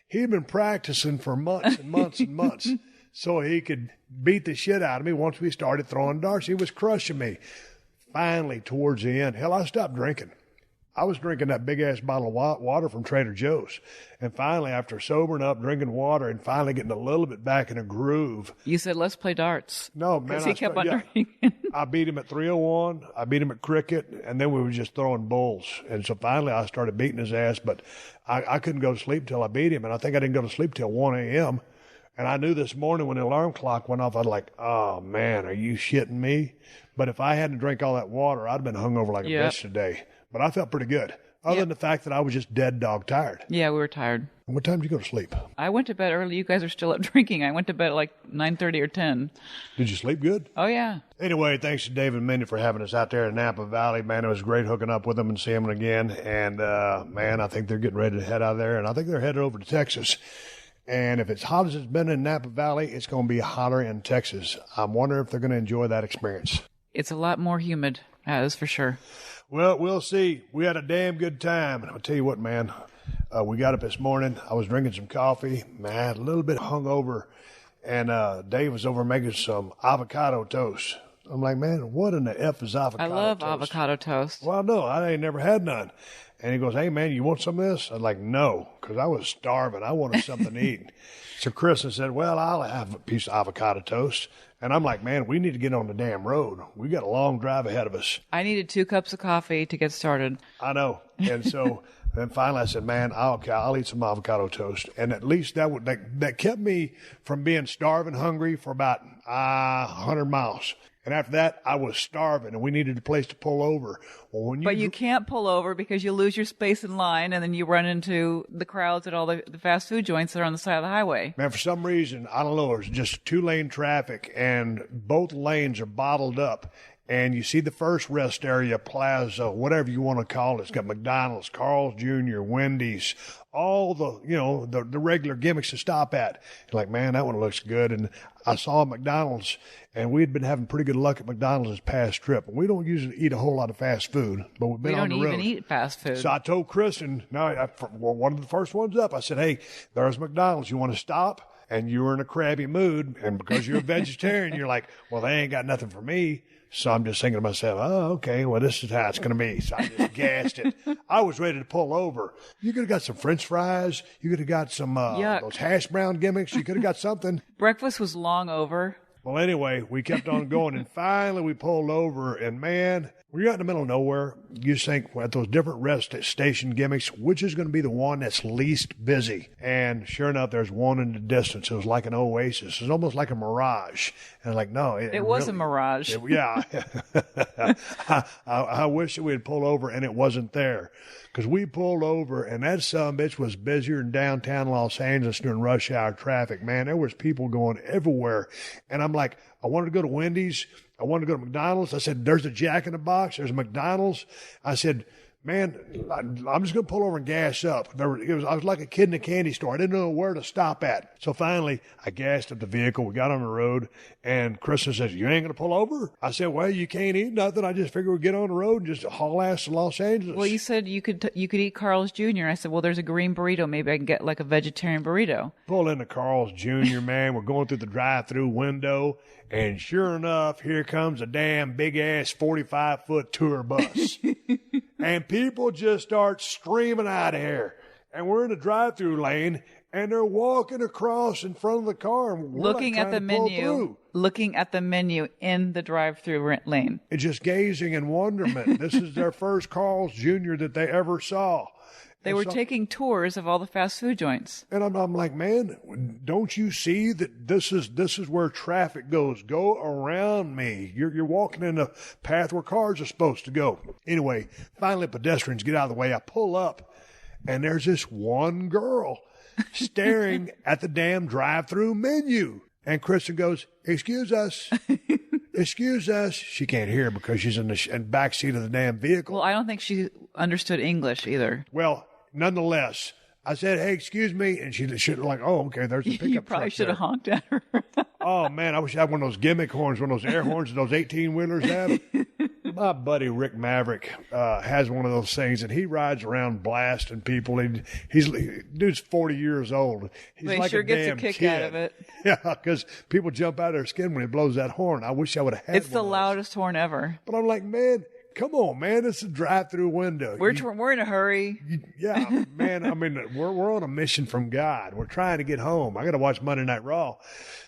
He'd been practicing for months and months and months so he could beat the shit out of me once we started throwing darts. He was crushing me. Finally, towards the end, hell, I stopped drinking. I was drinking that big-ass bottle of water from Trader Joe's. And finally, after sobering up, drinking water, and finally getting a little bit back in a groove. You said, let's play darts. No, man. Because he kept on drinking. I beat him at 301. I beat him at cricket. And then we were just throwing bulls. And so finally, I started beating his ass. But I couldn't go to sleep until I beat him. And I think I didn't go to sleep till 1 a.m. And I knew this morning when the alarm clock went off, I was like, oh, man, are you shitting me? But if I hadn't drank all that water, I'd have been hungover like a bitch today. But I felt pretty good. Other than the fact that I was just dead dog tired. Yeah, we were tired. What time did you go to sleep? I went to bed early. You guys are still up drinking. I went to bed at like 9:30 or 10. Did you sleep good? Oh, yeah. Anyway, thanks to Dave and Mindy for having us out there in Napa Valley. Man, it was great hooking up with them and seeing them again. And, man, I think they're getting ready to head out there. And I think they're headed over to Texas. And if it's hot as it's been in Napa Valley, it's going to be hotter in Texas. I'm wondering if they're going to enjoy that experience. It's a lot more humid, that is for sure. Well, we'll see. We had a damn good time. And I'll tell you what, man, we got up this morning. I was drinking some coffee, man, a little bit hungover. And Dave was over making some avocado toast. I'm like, man, what in the F is avocado toast? I love avocado toast. Well, no, I ain't never had none. And he goes, hey, man, you want some of this? I was like, no, because I was starving. I wanted something to eat. So Kristin said, well, I'll have a piece of avocado toast. And I'm like, man, we need to get on the damn road. We got a long drive ahead of us. I needed 2 cups of coffee to get started. I know. And so then finally I said, man, I'll eat some avocado toast. And at least that kept me from being starving hungry for about 100 miles. And after that, I was starving, and we needed a place to pull over. Well, but you can't pull over because you lose your space in line, and then you run into the crowds at all the fast food joints that are on the side of the highway. Man, for some reason, I don't know, there's just 2-lane traffic, and both lanes are bottled up. And you see the first rest area, plaza, whatever you want to call it. It's got McDonald's, Carl's Jr., Wendy's, all the regular gimmicks to stop at. You're like, man, that one looks good. And I saw McDonald's, and we'd been having pretty good luck at McDonald's this past trip. We don't usually eat a whole lot of fast food, but we've been on the road. We don't even eat fast food. So I told Kristin, one of the first ones up, I said, hey, there's McDonald's. You want to stop? And you were in a crabby mood, and because you're a vegetarian, you're like, well, they ain't got nothing for me. So I'm just thinking to myself, oh, okay, well, this is how it's going to be. So I just gassed it. I was ready to pull over. You could have got some French fries. You could have got some those hash brown gimmicks. You could have got something. Breakfast was long over. Well, anyway, we kept on going, and finally we pulled over, and man, we're out in the middle of nowhere. You just think at those different rest station gimmicks, which is going to be the one that's least busy? And sure enough, there's one in the distance. It was like an oasis. It was almost like a mirage. And I'm like, no. It was really, a mirage. Yeah. I wish that we had pulled over and it wasn't there. Because we pulled over, and that sumbitch was busier than downtown Los Angeles during rush hour traffic. Man, there was people going everywhere. And I'm like, I wanted to go to Wendy's. I wanted to go to McDonald's. I said, there's a Jack in the Box. There's a McDonald's. I said, man, I'm just going to pull over and gas up. I was like a kid in a candy store. I didn't know where to stop at. So finally, I gassed up the vehicle. We got on the road, and Kristin says, you ain't going to pull over? I said, well, you can't eat nothing. I just figured we'd get on the road and just haul ass to Los Angeles. Well, you said you could eat Carl's Jr. I said, well, there's a green burrito. Maybe I can get like a vegetarian burrito. Pull into Carl's Jr., man. We're going through the drive-through window, and sure enough, here comes a damn big-ass 45-foot tour bus. And people just start streaming out of here. And we're in the drive-through lane, and they're walking across in front of the car. And we're looking at the menu. Looking at the menu in the drive-through lane. And just gazing in wonderment. This is their first Carl's Jr. that they ever saw. They were taking tours of all the fast food joints. And I'm like, man, don't you see that this is where traffic goes? Go around me. You're walking in a path where cars are supposed to go. Anyway, finally pedestrians get out of the way. I pull up, and there's this one girl staring at the damn drive-through menu. And Kristin goes, excuse us. Excuse us. She can't hear because she's in the back seat of the damn vehicle. Well, I don't think she understood English either. Well, nonetheless, I said, hey, excuse me. And she like, oh, okay, there's a pickup You probably should have honked at her. Oh, man, I wish I had one of those gimmick horns, one of those air horns that those 18-wheelers have. My buddy Rick Maverick has one of those things, and he rides around blasting people. Dude's 40 years old. He's But like he sure a gets a damn kick kid. out of it. Yeah, because people jump out of their skin when he blows that horn. I wish I would have had It's one the of those. loudest horn ever. But I'm like, man, come on, man. It's a drive-through window. We're in a hurry. Yeah, man. I mean, we're on a mission from God. We're trying to get home. I got to watch Monday Night Raw.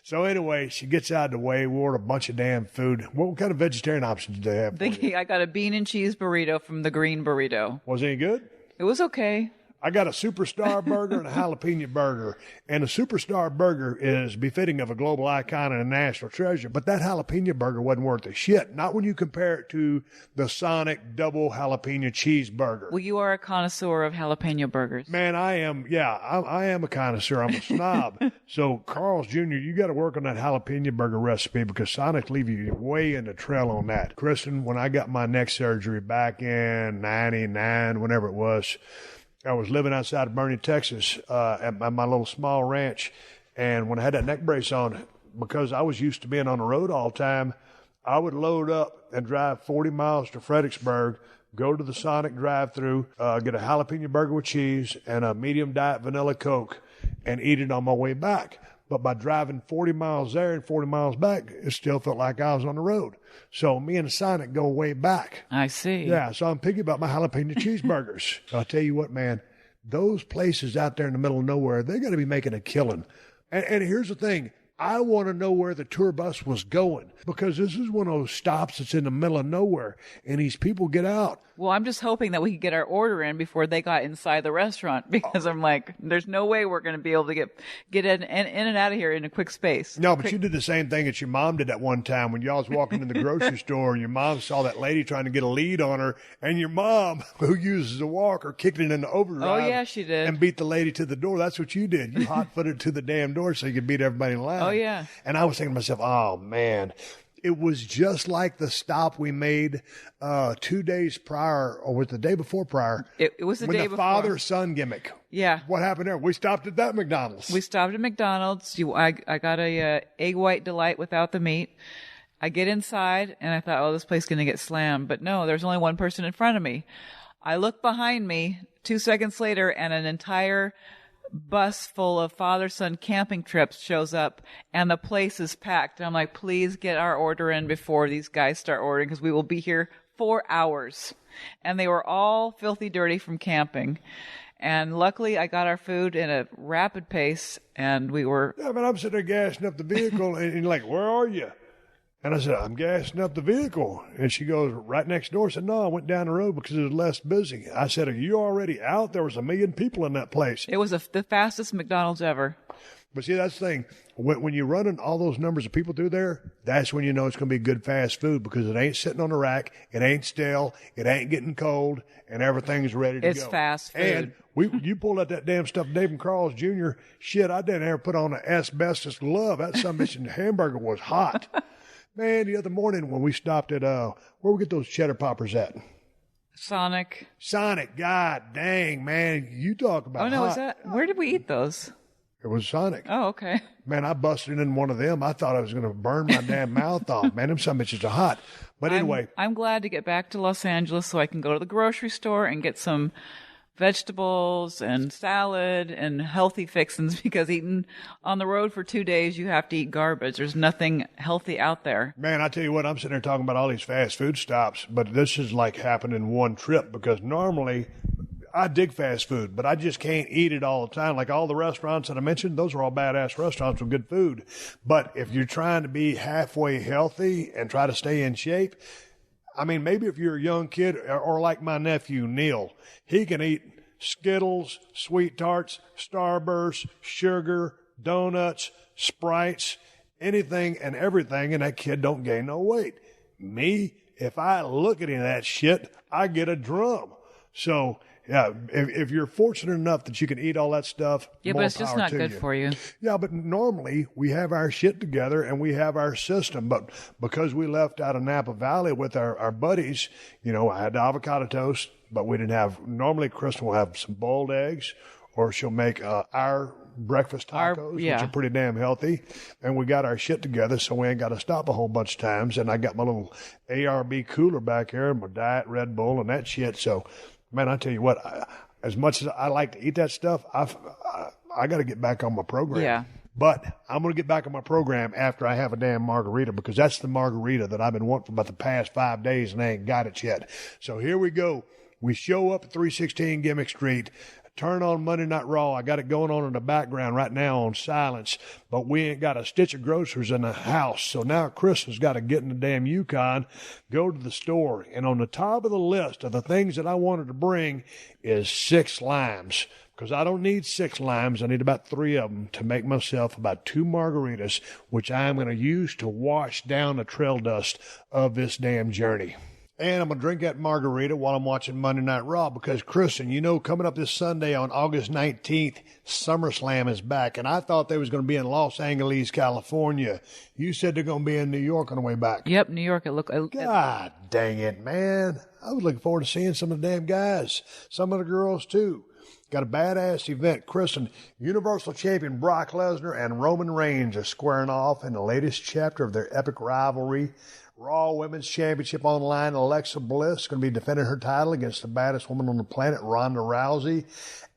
So anyway, she gets out of the way. We order a bunch of damn food. What kind of vegetarian options do they have for you? I got a bean and cheese burrito from the Green Burrito. Was it any good? It was okay. I got a superstar burger and a jalapeno burger. And a superstar burger is befitting of a global icon and a national treasure. But that jalapeno burger wasn't worth a shit. Not when you compare it to the Sonic double jalapeno cheeseburger. Well, you are a connoisseur of jalapeno burgers. Man, I am. Yeah, I am a connoisseur. I'm a snob. So, Carl's Jr., you got to work on that jalapeno burger recipe because Sonic leave you way in the trail on that. Kristin, when I got my neck surgery back in 99, whenever it was, I was living outside of Bernie, Texas, at my little small ranch. And when I had that neck brace on, because I was used to being on the road all the time, I would load up and drive 40 miles to Fredericksburg, go to the Sonic drive-thru, get a jalapeno burger with cheese and a medium diet vanilla Coke, and eat it on my way back. But by driving 40 miles there and 40 miles back, it still felt like I was on the road. So me and Sonic go way back. I see. Yeah, so I'm picky about my jalapeno cheeseburgers. I'll tell you what, man, those places out there in the middle of nowhere, they're going to be making a killing. And here's the thing. I want to know where the tour bus was going because this is one of those stops that's in the middle of nowhere, and these people get out. Well, I'm just hoping that we could get our order in before they got inside the restaurant because I'm like, there's no way we're going to be able to get in and out of here in a quick space. No, but you did the same thing that your mom did at one time when y'all was walking in the grocery store and your mom saw that lady trying to get a lead on her, and your mom, who uses a walker, kicked it into overdrive. Oh, yeah, she did. And beat the lady to the door. That's what you did. You hot-footed to the damn door so you could beat everybody in line. Oh, yeah. And I was thinking to myself, oh, man. It was just like the stop we made 2 days prior, or was the day before prior? It was the day before. With the father-son gimmick. Yeah. What happened there? We stopped at that McDonald's. We stopped at McDonald's. I got a egg white delight without the meat. I get inside, and I thought, oh, this place is going to get slammed. But no, there's only one person in front of me. I look behind me 2 seconds later, and an entire bus full of father-son camping trips shows up, and the place is packed. And I'm like, please get our order in before these guys start ordering because we will be here 4 hours. And they were all filthy dirty from camping. And luckily, I got our food in a rapid pace, and we were... Yeah, but I'm sitting there gassing up the vehicle, and you're like, where are you? And I said, I'm gassing up the vehicle. And she goes, right next door. I said, no, I went down the road because it was less busy. I said, are you already out? There was 1 million people in that place. It was the fastest McDonald's ever. But see, that's the thing. When you're running all those numbers of people through there, that's when you know it's going to be good fast food because it ain't sitting on the rack, it ain't stale, it ain't getting cold, and everything's ready to go. It's fast food. And you pulled out that damn stuff, Dave and Carl's Jr. Shit, I didn't ever put on an asbestos glove. That submission hamburger was hot. Man, the other morning when we stopped at, where we get those cheddar poppers at? Sonic, God dang, man. You talk about Oh, no, hot. where did we eat those? It was Sonic. Oh, okay. Man, I busted in one of them. I thought I was going to burn my damn mouth off. Man, them some bitches are hot. But anyway. I'm glad to get back to Los Angeles so I can go to the grocery store and get some vegetables and salad and healthy fixings because eating on the road for 2 days, you have to eat garbage. There's nothing healthy out there. Man, I tell you what, I'm sitting there talking about all these fast food stops, but this is like happened in one trip because normally I dig fast food, but I just can't eat it all the time. Like all the restaurants that I mentioned, those are all badass restaurants with good food. But if you're trying to be halfway healthy and try to stay in shape, I mean, maybe if you're a young kid or like my nephew, Neil, he can eat Skittles, Sweet Tarts, Starburst, sugar, donuts, Sprites, anything and everything, and that kid don't gain no weight. Me, if I look at any of that shit, I get a drum. So, yeah, if you're fortunate enough that you can eat all that stuff, yeah, more but it's just power not to good you. for you. Yeah, but normally we have our shit together and we have our system. But because we left out of Napa Valley with our buddies, you know, I had the avocado toast, but we didn't have. Normally, Kristin will have some boiled eggs, or she'll make our breakfast tacos, which are pretty damn healthy. And we got our shit together, so we ain't got to stop a whole bunch of times. And I got my little ARB cooler back here, and my Diet Red Bull and that shit. So, man, I tell you what, as much as I like to eat that stuff, I got to get back on my program. Yeah. But I'm going to get back on my program after I have a damn margarita, because that's the margarita that I've been wanting for about the past 5 days, and I ain't got it yet. So here we go. We show up at 316 Gimmick Street. Turn on Monday Night Raw. I got it going on in the background right now on silence, but we ain't got a stitch of groceries in the house. So now Kristin's got to get in the damn Yukon, go to the store, and on the top of the list of the things that I wanted to bring is 6 limes, because I don't need 6 limes. I need about 3 of them to make myself about 2 margaritas, which I'm going to use to wash down the trail dust of this damn journey. And I'm going to drink that margarita while I'm watching Monday Night Raw, because, Kristin, you know, coming up this Sunday on August 19th, SummerSlam is back. And I thought they was going to be in Los Angeles, California. You said they're going to be in New York on the way back. Yep, New York. God dang it, man. I was looking forward to seeing some of the damn guys, some of the girls, too. Got a badass event. Kristin, Universal Champion Brock Lesnar and Roman Reigns are squaring off in the latest chapter of their epic rivalry. Raw Women's Championship on the line. Alexa Bliss is going to be defending her title against the baddest woman on the planet, Ronda Rousey.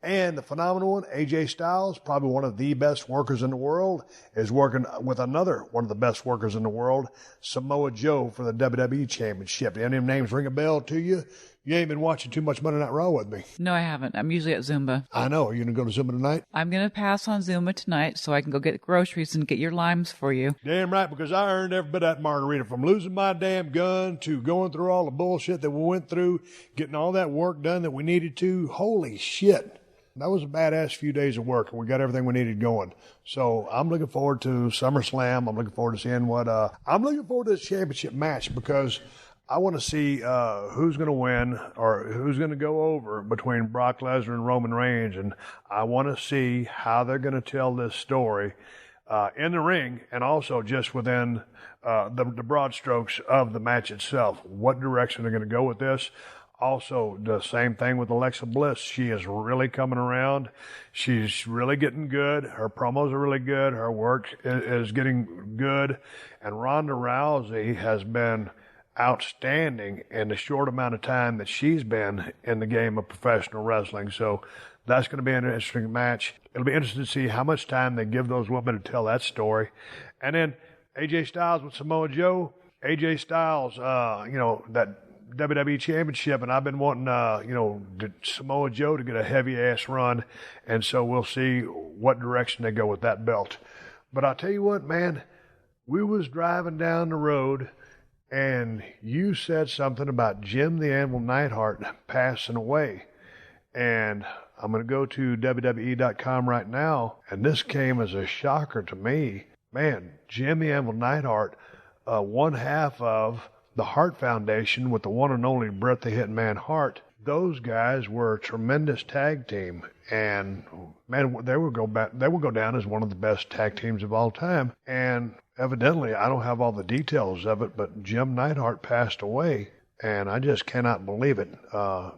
And the phenomenal one, AJ Styles, probably one of the best workers in the world, is working with another one of the best workers in the world, Samoa Joe, for the WWE Championship. Any of them names ring a bell to you? You ain't been watching too much Monday Night Raw with me. No, I haven't. I'm usually at Zumba. I know. Are you going to go to Zumba tonight? I'm going to pass on Zumba tonight so I can go get groceries and get your limes for you. Damn right, because I earned every bit of that margarita, from losing my damn gun to going through all the bullshit that we went through, getting all that work done that we needed to. Holy shit. That was a badass few days of work, and we got everything we needed going. So I'm looking forward to SummerSlam. I'm looking forward to seeing I'm looking forward to this championship match, because I want to see who's going to win or who's going to go over between Brock Lesnar and Roman Reigns, and I want to see how they're going to tell this story in the ring, and also just within the broad strokes of the match itself. What direction they're going to go with this. Also, the same thing with Alexa Bliss. She is really coming around. She's really getting good. Her promos are really good. Her work is getting good. And Ronda Rousey has been outstanding in the short amount of time that she's been in the game of professional wrestling. So that's going to be an interesting match. It'll be interesting to see how much time they give those women to tell that story. And then AJ Styles with Samoa Joe. AJ Styles, that WWE Championship, and I've been wanting, Samoa Joe to get a heavy-ass run, and so we'll see what direction they go with that belt. But I'll tell you what, man, we was driving down the road, and you said something about Jim the Anvil Neidhart passing away. And I'm going to go to WWE.com right now, and this came as a shocker to me. Man, Jim the Anvil Neidhart, one half of the Hart Foundation with the one and only Bret the Hitman Hart. Those guys were a tremendous tag team, and man, they will go down as one of the best tag teams of all time. And evidently, I don't have all the details of it, but Jim Neidhart passed away, and I just cannot believe it.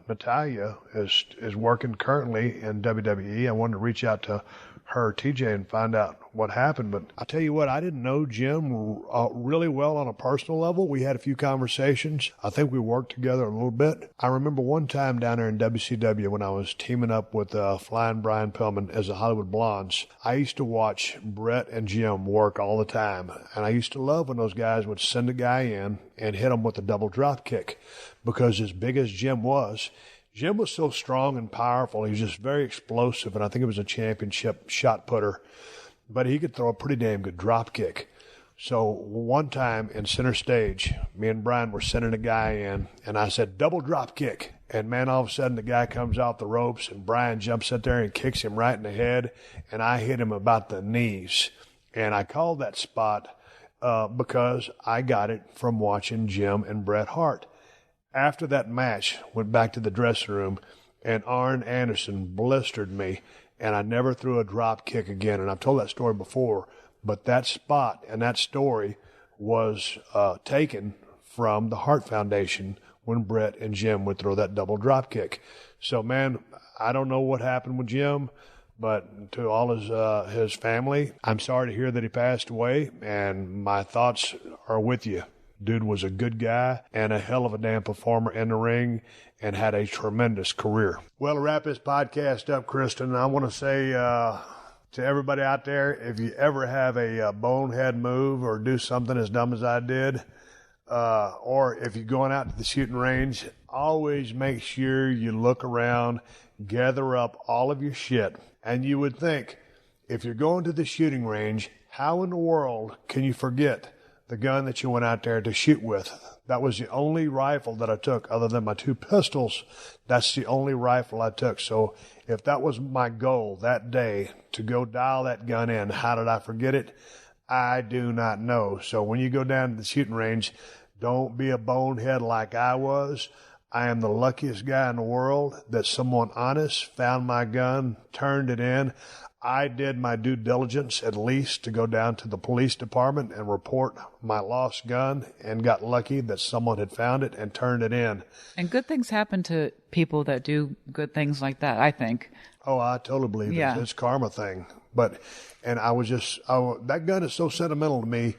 Natalya is working currently in WWE. I wanted to reach out to her, TJ, and find out what happened. But I tell you what, I didn't know Jim really well on a personal level. We had a few conversations. I think we worked together a little bit. I remember one time down there in WCW when I was teaming up with Flying Brian Pillman as the Hollywood Blondes. I used to watch Bret and Jim work all the time, and I used to love when those guys would send a guy in and hit him with a double drop kick, because as big as Jim was so strong and powerful. He was just very explosive, and I think he was a championship shot putter, but he could throw a pretty damn good drop kick. So one time in center stage, me and Brian were sending a guy in, and I said, double drop kick. And man, all of a sudden the guy comes off the ropes, and Brian jumps up there and kicks him right in the head, and I hit him about the knees. And I called that spot because I got it from watching Jim and Bret Hart. After that match, went back to the dressing room, and Arn Anderson blistered me, and I never threw a drop kick again. And I've told that story before, but that spot and that story was taken from the Hart Foundation when Brett and Jim would throw that double drop kick. So, man, I don't know what happened with Jim, but to all his family, I'm sorry to hear that he passed away, and my thoughts are with you. Dude was a good guy and a hell of a damn performer in the ring and had a tremendous career. Well, to wrap this podcast up, Kristin, I want to say to everybody out there, if you ever have a bonehead move or do something as dumb as I did, or if you're going out to the shooting range, always make sure you look around, gather up all of your shit. And you would think, if you're going to the shooting range, how in the world can you forget the gun that you went out there to shoot with? That was the only rifle that I took other than my 2 pistols. That's the only rifle I took. So if that was my goal that day to go dial that gun in, how did I forget it? I do not know. So when you go down to the shooting range, don't be a bonehead like I was. I am the luckiest guy in the world that someone honest found my gun, turned it in. I did my due diligence at least to go down to the police department and report my lost gun, and got lucky that someone had found it and turned it in. And good things happen to people that do good things like that, I think. Oh, I totally believe it. It's a karma thing. And that gun is so sentimental to me.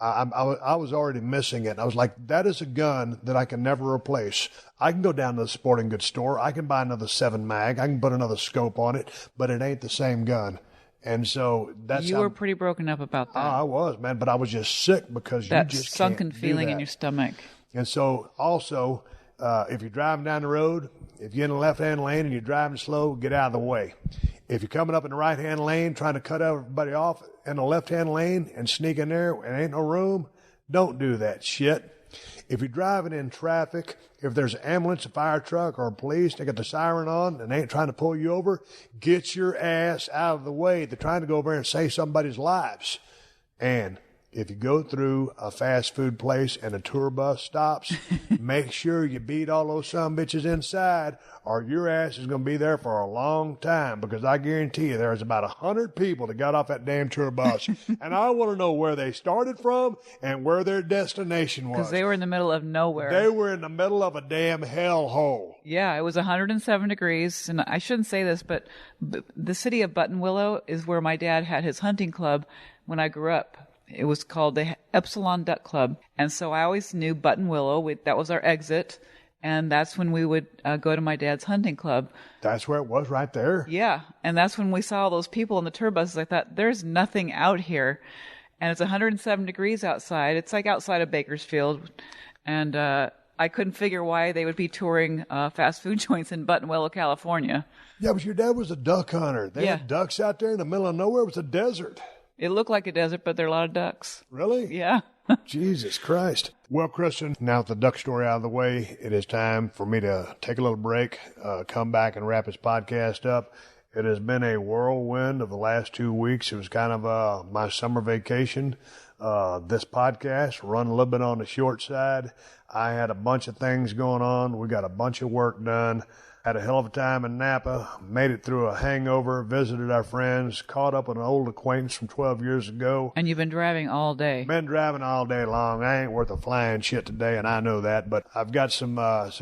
I was already missing it. I was like, that is a gun that I can never replace. I can go down to the sporting goods store. I can buy another 7 mag. I can put another scope on it, but it ain't the same gun. And so that's you were pretty broken up about that. I was, man, but I was just sick because that you just sunken can't feeling do that in your stomach. And so also, if you're driving down the road, if you're in the left-hand lane and you're driving slow, get out of the way. If you're coming up in the right-hand lane, trying to cut everybody off in the left-hand lane and sneak in there and ain't no room, don't do that shit. If you're driving in traffic, if there's an ambulance, a fire truck, or a police, they got the siren on and they ain't trying to pull you over, get your ass out of the way. They're trying to go over there and save somebody's lives. And if you go through a fast food place and a tour bus stops, make sure you beat all those sumbitches inside, or your ass is going to be there for a long time, because I guarantee you there's about 100 people that got off that damn tour bus. And I want to know where they started from and where their destination was. Because they were in the middle of nowhere. They were in the middle of a damn hellhole. Yeah, it was 107 degrees. And I shouldn't say this, but the city of Buttonwillow is where my dad had his hunting club when I grew up. It was called the Epsilon Duck Club. And so I always knew Buttonwillow. That was our exit. And that's when we would go to my dad's hunting club. That's where it was, right there. Yeah. And that's when we saw all those people in the tour buses. I thought, there's nothing out here. And it's 107 degrees outside. It's like outside of Bakersfield. And I couldn't figure why they would be touring fast food joints in Buttonwillow, California. Yeah, but your dad was a duck hunter. They had ducks out there in the middle of nowhere. It was a desert. It looked like a desert, but there are a lot of ducks. Really? Yeah. Jesus Christ. Well, Kristin, now with the duck story out of the way, it is time for me to take a little break, come back and wrap this podcast up. It has been a whirlwind of the last 2 weeks. It was kind of my summer vacation. This podcast run a little bit on the short side. I had a bunch of things going on. We got a bunch of work done. Had a hell of a time in Napa, made it through a hangover, visited our friends, caught up with an old acquaintance from 12 years ago. And you've been driving all day. Been driving all day long. I ain't worth a flying shit today, and I know that. But I've got some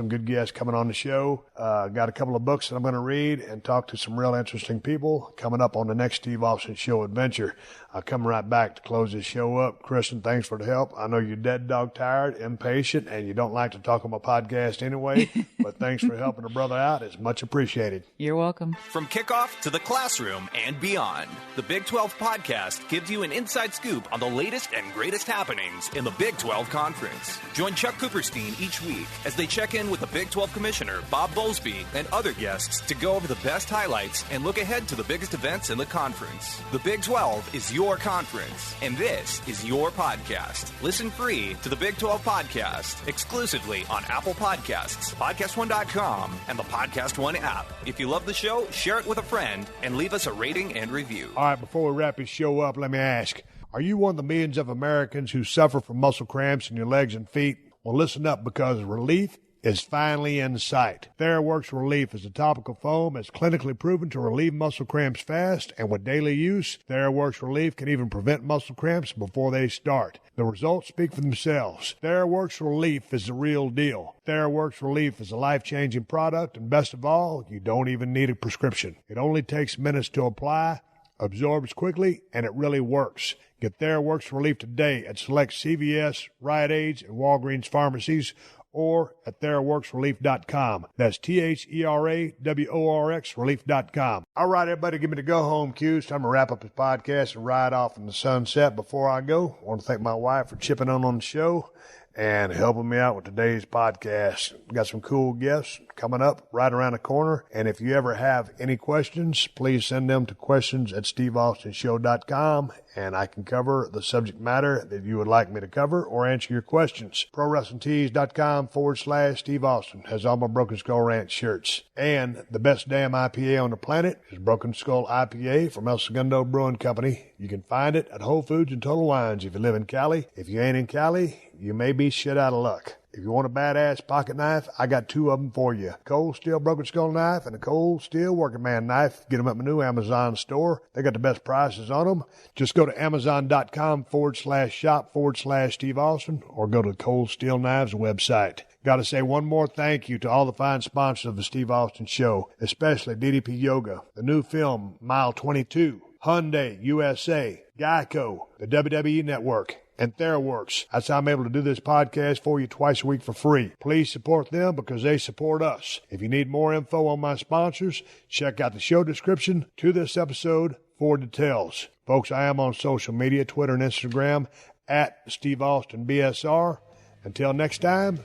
good guests coming on the show. Got a couple of books that I'm going to read and talk to some real interesting people coming up on the next Steve Austin Show adventure. I'll come right back to close this show up. Kristin, thanks for the help. I know you're dead dog tired, impatient, and you don't like to talk on my podcast anyway, but thanks for helping a brother out. It's much appreciated. You're welcome. From kickoff to the classroom and beyond, the Big 12 podcast gives you an inside scoop on the latest and greatest happenings in the Big 12 Conference. Join Chuck Cooperstein each week as they check in with the Big 12 Commissioner, Bob Bowlesby, and other guests to go over the best highlights and look ahead to the biggest events in the conference. The Big 12 is your conference, and this is your podcast. Listen free to the Big 12 podcast exclusively on Apple Podcasts, PodcastOne.com, and the Podcast One app. If you love the show, share it with a friend and leave us a rating and review. All right, before we wrap this show up, let me ask, are you one of the millions of Americans who suffer from muscle cramps in your legs and feet? Well, listen up, because relief is finally in sight. Theraworx Relief is a topical foam that's clinically proven to relieve muscle cramps fast, and with daily use, Theraworx Relief can even prevent muscle cramps before they start. The results speak for themselves. Theraworx Relief is the real deal. Theraworx Relief is a life-changing product, and best of all, you don't even need a prescription. It only takes minutes to apply, absorbs quickly, and it really works. Get Theraworx Relief today at select CVS, Rite-Aids, and Walgreens Pharmacies, or at TheraworxRelief.com. That's TheraWorx Relief.com. All right, everybody, give me the go-home cues. Time to wrap up this podcast and ride off in the sunset. Before I go, I want to thank my wife for chipping in on the show and helping me out with today's podcast. Got some cool guests coming up right around the corner. And if you ever have any questions, please send them to questions@steveaustonshow.com, and I can cover the subject matter that you would like me to cover or answer your questions. ProWrestlingTees.com/Steve Austin has all my Broken Skull Ranch shirts. And the best damn IPA on the planet is Broken Skull IPA from El Segundo Brewing Company. You can find it at Whole Foods and Total Wines if you live in Cali. If you ain't in Cali, you may be shit out of luck. If you want a badass pocket knife, I got two of them for you. Cold Steel Broken Skull knife and a Cold Steel Working Man knife. Get them at my new Amazon store. They got the best prices on them. Just go to Amazon.com/shop/Steve Austin or go to Cold Steel Knives website. Got to say one more thank you to all the fine sponsors of the Steve Austin Show, especially DDP Yoga, the new film Mile 22, Hyundai USA, Geico, the WWE Network, and Theraworx. That's how I'm able to do this podcast for you twice a week for free. Please support them because they support us. If you need more info on my sponsors, check out the show description to this episode for details. Folks, I am on social media, Twitter and Instagram, at Steve Austin BSR. Until next time,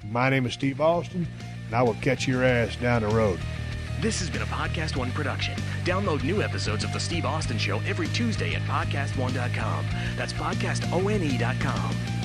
my name is Steve Austin, and I will catch your ass down the road. This has been a Podcast One production. Download new episodes of The Steve Austin Show every Tuesday at PodcastOne.com. That's PodcastOne.com.